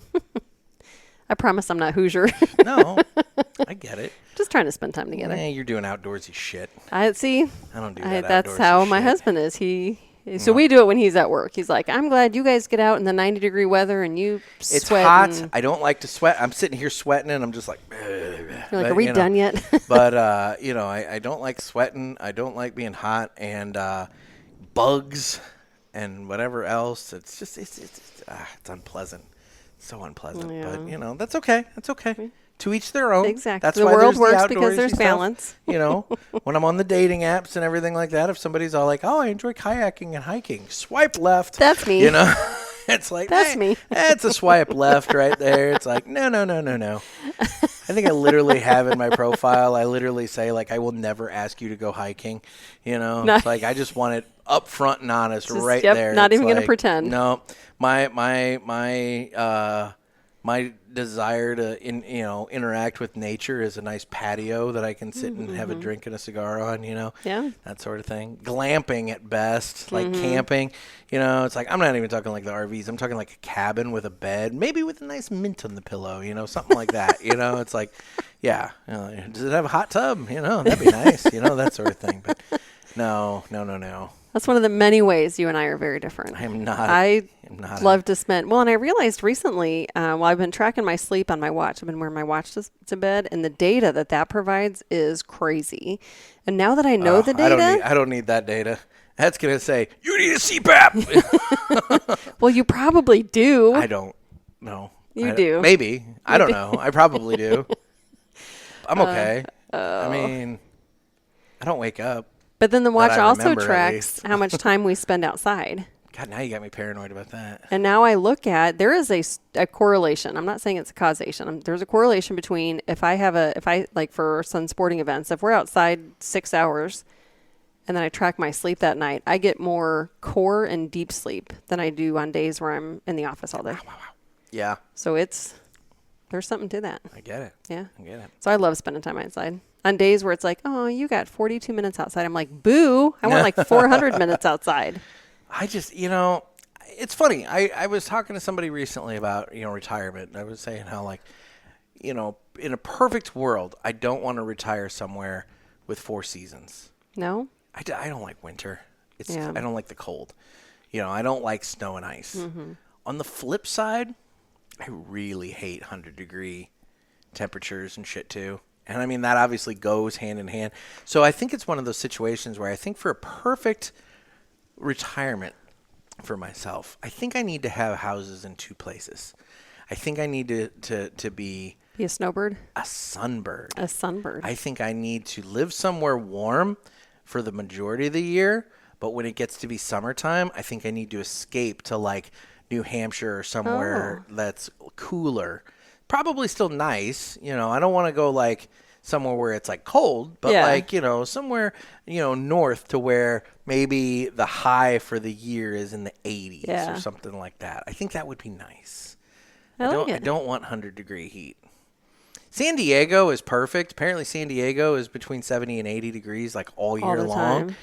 Speaker 1: I promise I'm not Hoosier.
Speaker 2: No, I get it.
Speaker 1: Just trying to spend time together.
Speaker 2: Yeah, you're doing outdoorsy shit.
Speaker 1: I see.
Speaker 2: I don't do that.
Speaker 1: That's
Speaker 2: outdoorsy
Speaker 1: how my
Speaker 2: shit.
Speaker 1: husband is. So we do it when he's at work. He's like, I'm glad you guys get out in the 90-degree weather and you
Speaker 2: It's
Speaker 1: sweat.
Speaker 2: hot. I don't like to sweat. I'm sitting here sweating and I'm just like,
Speaker 1: You're like, are we done yet?
Speaker 2: But, I don't like sweating. I don't like being hot and bugs and whatever else. It's just, it's unpleasant. So unpleasant.
Speaker 1: Yeah.
Speaker 2: But, that's okay. That's okay. To each their own.
Speaker 1: Exactly.
Speaker 2: That's
Speaker 1: the
Speaker 2: why
Speaker 1: world
Speaker 2: there's
Speaker 1: works
Speaker 2: the
Speaker 1: because there's
Speaker 2: outdoorsy
Speaker 1: balance.
Speaker 2: Stuff. When I'm on the dating apps and everything like that, if somebody's all like, oh, I enjoy kayaking and hiking, swipe left.
Speaker 1: That's me.
Speaker 2: It's like,
Speaker 1: That's me.
Speaker 2: It's a swipe left right there. It's like, no. I think I literally have in my profile, I literally say, like, I will never ask you to go hiking. It's like, I just want it up front and honest right there.
Speaker 1: Not
Speaker 2: It's
Speaker 1: even going to
Speaker 2: like,
Speaker 1: pretend.
Speaker 2: No, my desire to interact with nature is a nice patio that I can sit and have a drink and a cigar on,
Speaker 1: Yeah.
Speaker 2: that sort of thing. Glamping at best, like camping, it's like, I'm not even talking like the RVs. I'm talking like a cabin with a bed, maybe with a nice mint on the pillow, something like that. It's like, yeah, does it have a hot tub? That'd be nice, that sort of thing. But no.
Speaker 1: That's one of the many ways you and I are very different.
Speaker 2: I am not.
Speaker 1: I love to spend, and I realized recently, I've been tracking my sleep on my watch. I've been wearing my watch to bed, and the data that provides is crazy. And now that I know the data.
Speaker 2: I don't need that data. That's going to say, you need a CPAP.
Speaker 1: Well, you probably do.
Speaker 2: I don't know.
Speaker 1: You do.
Speaker 2: Maybe. I don't know. I probably do. I'm okay. I don't wake up.
Speaker 1: But then the watch also
Speaker 2: remember,
Speaker 1: tracks how much time we spend outside.
Speaker 2: God, now you got me paranoid about that.
Speaker 1: And now I look at, there is a correlation. I'm not saying it's a causation. There's a correlation between if I like for some sporting events, if we're outside 6 hours and then I track my sleep that night, I get more core and deep sleep than I do on days where I'm in the office all day.
Speaker 2: Wow. Yeah.
Speaker 1: So there's something to that.
Speaker 2: I get it.
Speaker 1: Yeah.
Speaker 2: I get it.
Speaker 1: So I love spending time outside. On days where it's like, oh, you got 42 minutes outside. I'm like, boo. I want like 400 minutes outside.
Speaker 2: I just, it's funny. I was talking to somebody recently about, retirement. And I was saying how, like, in a perfect world, I don't want to retire somewhere with 4 seasons.
Speaker 1: No?
Speaker 2: I don't like winter.
Speaker 1: Yeah.
Speaker 2: I don't like the cold. I don't like snow and ice. Mm-hmm. On the flip side, I really hate 100-degree temperatures and shit too. And that obviously goes hand in hand. So I think it's one of those situations where I think for a perfect retirement for myself, I think I need to have houses in 2 places. I think I need to be
Speaker 1: a snowbird?
Speaker 2: A sunbird.
Speaker 1: A sunbird.
Speaker 2: I think I need to live somewhere warm for the majority of the year. But when it gets to be summertime, I think I need to escape to like New Hampshire or somewhere that's cooler. Probably still nice. I don't want to go like somewhere where it's like cold, but like, somewhere, north to where maybe the high for the year is in the 80s or something like that. I think that would be nice. I don't want 100-degree heat. San Diego is perfect. Apparently San Diego is between 70 and 80 degrees like all year long.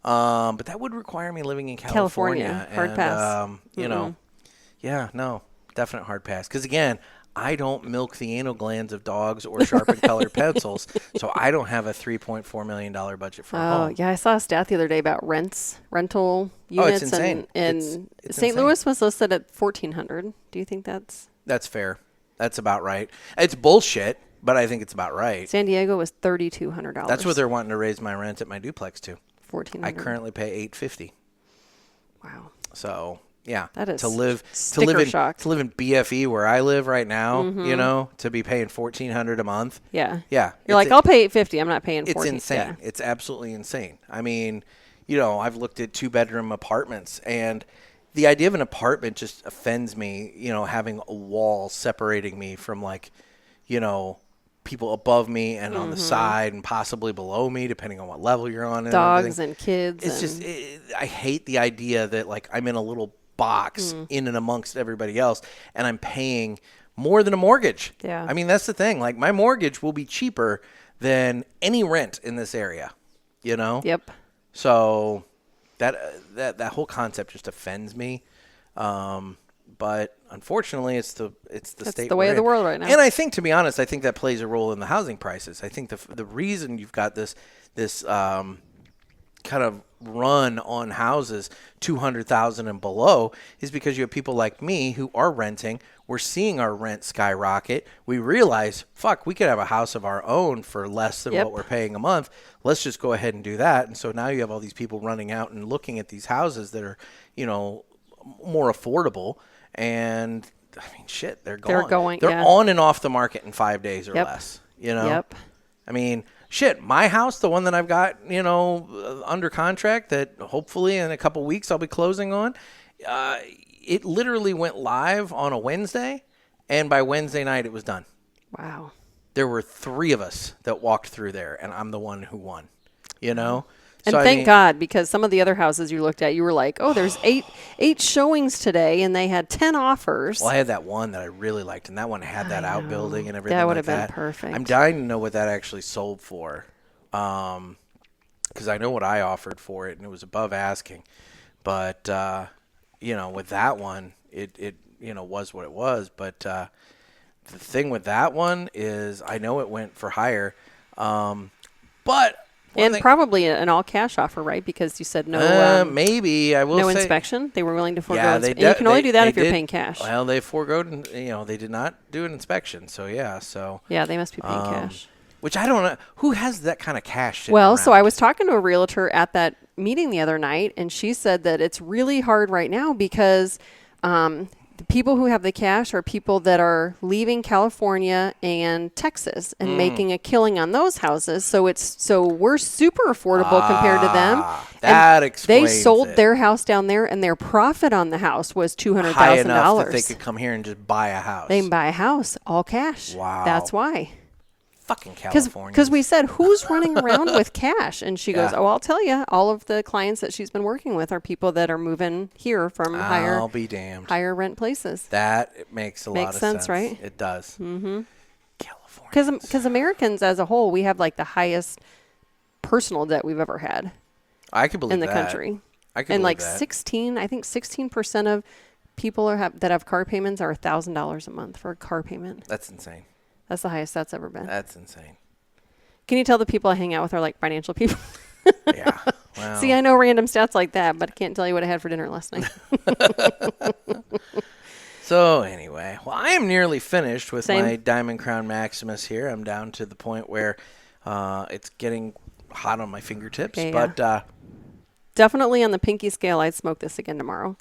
Speaker 2: But that would require me living in California.
Speaker 1: Hard pass.
Speaker 2: Definite hard pass. Because again, I don't milk the anal glands of dogs or sharpen colored pencils, so I don't have a $3.4 million budget for a home.
Speaker 1: Oh, yeah. I saw a stat the other day about rental units.
Speaker 2: It's insane.
Speaker 1: And
Speaker 2: It's
Speaker 1: St.
Speaker 2: insane.
Speaker 1: Louis was listed at $1,400. Do you think that's
Speaker 2: fair? That's about right. It's bullshit, but I think it's about right.
Speaker 1: San Diego was $3,200.
Speaker 2: That's what they're wanting to raise my rent at my duplex to.
Speaker 1: $1,400.
Speaker 2: I currently pay $850.
Speaker 1: Wow.
Speaker 2: So yeah,
Speaker 1: that is
Speaker 2: to live
Speaker 1: shock.
Speaker 2: in BFE where I live right now. To be paying $1,400 a month.
Speaker 1: Yeah.
Speaker 2: Yeah.
Speaker 1: You're like, I'll pay $850. I'm not paying $14.
Speaker 2: It's insane.
Speaker 1: Yeah.
Speaker 2: It's absolutely insane. I've looked at 2-bedroom apartments, and the idea of an apartment just offends me. Having a wall separating me from people above me and on the side and possibly below me, depending on what level you're on.
Speaker 1: Dogs and kids.
Speaker 2: It's I hate the idea that I'm in a little box in and amongst everybody else, and I'm paying more than a mortgage.
Speaker 1: Yeah.
Speaker 2: That's the thing. My mortgage will be cheaper than any rent in this area.
Speaker 1: Yep.
Speaker 2: So that whole concept just offends me. But unfortunately, it's the
Speaker 1: That's
Speaker 2: state
Speaker 1: the way
Speaker 2: we're
Speaker 1: of the
Speaker 2: in.
Speaker 1: world right now.
Speaker 2: And I think, to be honest, I think that plays a role in the housing prices. I think the reason you've got this kind of run on houses 200,000 and below is because you have people like me who are renting. We're seeing our rent skyrocket. We realize, fuck, we could have a house of our own for less than what we're paying a month. Let's just go ahead and do that. And so now you have all these people running out and looking at these houses that are, more affordable. And I mean, shit, they're gone. They're on and off the market in 5 days or less. I mean, shit, my house, the one that I've got, under contract that hopefully in a couple weeks I'll be closing on, it literally went live on a Wednesday, and by Wednesday night it was done.
Speaker 1: Wow.
Speaker 2: There were 3 of us that walked through there, and I'm the one who won,
Speaker 1: And so, thank God, because some of the other houses you looked at, you were like, oh, there's eight showings today, and they had 10 offers.
Speaker 2: Well, I had that one that I really liked, and that one had that outbuilding and everything.
Speaker 1: That would
Speaker 2: like
Speaker 1: have been perfect.
Speaker 2: I'm dying to know what that actually sold for, because I know what I offered for it, and it was above asking. But with that one, it was what it was. But the thing with that one is, I know it went for higher, but. Probably
Speaker 1: an all-cash offer, right? Because you said no.
Speaker 2: Maybe I will.
Speaker 1: No
Speaker 2: say,
Speaker 1: inspection. They were willing to forego.
Speaker 2: Yeah,
Speaker 1: you can only do that if you're paying cash.
Speaker 2: Well, they foregoed. They did not do an inspection. So yeah.
Speaker 1: Yeah, they must be paying cash.
Speaker 2: Which I don't know. Who has that kind of cash?
Speaker 1: Well, so I was talking to a realtor at that meeting the other night, and she said that it's really hard right now because the people who have the cash are people that are leaving California and Texas and making a killing on those houses. So we're super affordable compared to them.
Speaker 2: That explains
Speaker 1: They sold
Speaker 2: it.
Speaker 1: their house down there, and their profit on the house was $200,000.
Speaker 2: High enough that they could come here and just buy a house.
Speaker 1: They can buy a house all cash.
Speaker 2: Wow.
Speaker 1: That's why.
Speaker 2: Fucking California.
Speaker 1: Because we said, who's running around with cash? And she goes, oh, I'll tell you, all of the clients that she's been working with are people that are moving here from
Speaker 2: I'll be damned.
Speaker 1: higher rent places.
Speaker 2: That makes a lot of sense,
Speaker 1: right?
Speaker 2: It does. Mm-hmm. California.
Speaker 1: Because Americans as a whole, we have like the highest personal debt we've ever had.
Speaker 2: I could believe
Speaker 1: in the
Speaker 2: that.
Speaker 1: country.
Speaker 2: I could
Speaker 1: and
Speaker 2: believe
Speaker 1: like
Speaker 2: that.
Speaker 1: 16% of people that have car payments are $1,000 a month for a car payment.
Speaker 2: That's insane.
Speaker 1: That's the highest that's ever been.
Speaker 2: That's insane.
Speaker 1: Can you tell the people I hang out with are like financial people?
Speaker 2: Yeah. Well.
Speaker 1: See, I know random stats like that, but I can't tell you what I had for dinner last night.
Speaker 2: So anyway, well, I am nearly finished with
Speaker 1: Same.
Speaker 2: my Diamond Crown Maximus here. I'm down to the point where it's getting hot on my fingertips.
Speaker 1: Okay,
Speaker 2: but
Speaker 1: definitely on the pinky scale, I'd smoke this again tomorrow.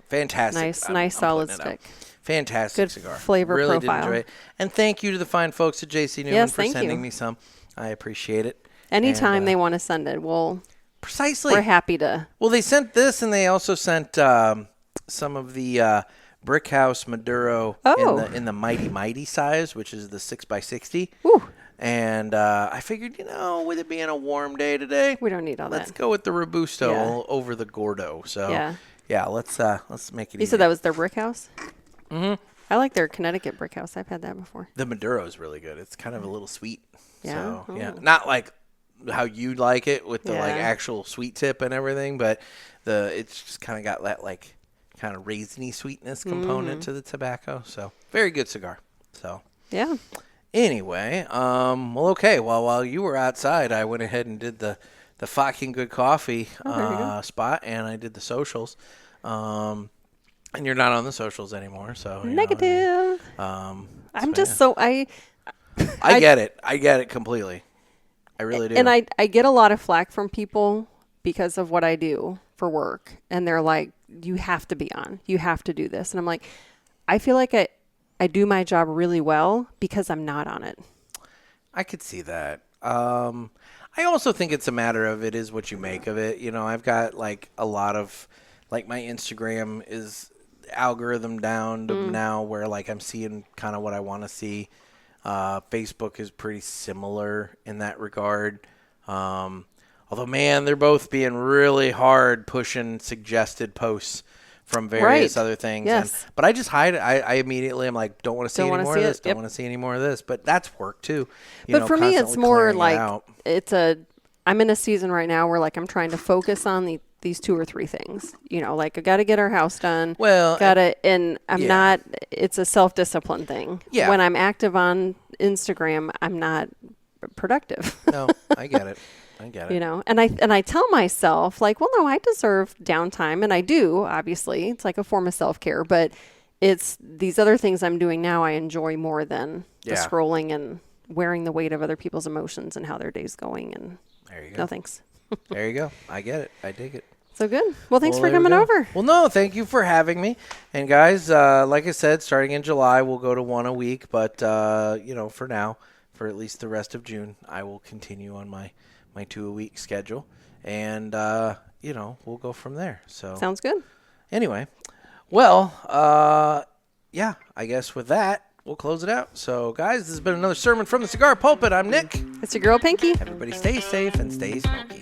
Speaker 2: Fantastic.
Speaker 1: Nice solid
Speaker 2: putting it
Speaker 1: stick.
Speaker 2: out. Fantastic
Speaker 1: Good
Speaker 2: cigar.
Speaker 1: flavor
Speaker 2: really
Speaker 1: profile.
Speaker 2: Did enjoy it. And thank you to the fine folks at JC Newman
Speaker 1: Yes,
Speaker 2: for
Speaker 1: thank
Speaker 2: sending
Speaker 1: you.
Speaker 2: me some. I appreciate it.
Speaker 1: Anytime
Speaker 2: And,
Speaker 1: they want to send it,
Speaker 2: precisely.
Speaker 1: we're happy to.
Speaker 2: Well, they sent this, and they also sent some of the Brick House Maduro in the mighty size, which is the 6x60.
Speaker 1: Whew.
Speaker 2: And I figured, with it being a warm day today,
Speaker 1: We don't need all
Speaker 2: let's
Speaker 1: that.
Speaker 2: go with the Robusto
Speaker 1: Yeah.
Speaker 2: over the Gordo. So
Speaker 1: Yeah.
Speaker 2: let's make it.
Speaker 1: You said that was their brick house? Mm-hmm. I like their Connecticut brick house. I've had that before.
Speaker 2: The Maduro is really good. It's kind of a little sweet.
Speaker 1: Yeah?
Speaker 2: So, yeah.
Speaker 1: Oh.
Speaker 2: Not like how you like it with the
Speaker 1: Yeah.
Speaker 2: like actual sweet tip and everything, but it's just kind of got that like kind of raisiny sweetness component to the tobacco. So very good cigar. So
Speaker 1: Yeah.
Speaker 2: anyway, well, okay. Well, while you were outside, I went ahead and did the fucking good coffee spot, and I did the socials. And you're not on the socials anymore, so
Speaker 1: Negative. I'm just so
Speaker 2: I get it. I get it completely. I really do.
Speaker 1: And I get a lot of flack from people because of what I do for work, and they're like, "You have to be on. You have to do this." And I'm like, I feel like I do my job really well because I'm not on it.
Speaker 2: I could see that. I also think it's a matter of it is what you make of it. I've got like a lot of like my Instagram is algorithm down to now where like I'm seeing kind of what I want to see. Facebook is pretty similar in that regard. Although, man, they're both being really hard pushing suggested posts from various other things.
Speaker 1: Yes.
Speaker 2: But I just hide it. I immediately am like, don't want to see any more of this. Don't
Speaker 1: Yep.
Speaker 2: want to see any more of this. But that's work too.
Speaker 1: But for me, it's
Speaker 2: constantly
Speaker 1: more
Speaker 2: clearing it
Speaker 1: like
Speaker 2: out.
Speaker 1: I'm in a season right now where like I'm trying to focus on these 2 or 3 things. You know, like I got to get our house done.
Speaker 2: Well,
Speaker 1: and I'm not, it's a self-discipline thing.
Speaker 2: Yeah.
Speaker 1: When I'm active on Instagram, I'm not productive.
Speaker 2: No, I get it. I get it.
Speaker 1: You know, and I tell myself like, well, no, I deserve downtime, and I do. Obviously, it's like a form of self-care, but it's these other things I'm doing now I enjoy more than the scrolling and wearing the weight of other people's emotions and how their day's going. And
Speaker 2: there you go.
Speaker 1: no thanks.
Speaker 2: There you go. I get it. I dig it.
Speaker 1: So good. Well, thanks for coming over.
Speaker 2: Well, no, thank you for having me. And guys, like I said, starting in July, we'll go to 1 a week. But, you know, for now, for at least the rest of June, I will continue on my 2 a week schedule. And, you know, we'll go from there. So
Speaker 1: sounds good.
Speaker 2: Anyway, well, yeah, I guess with that, we'll close it out. So, guys, this has been another sermon from the Cigar Pulpit. I'm Nick.
Speaker 1: It's your girl, Pinky.
Speaker 2: Everybody stay safe and stay smoky.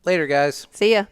Speaker 2: Later, guys.
Speaker 1: See ya.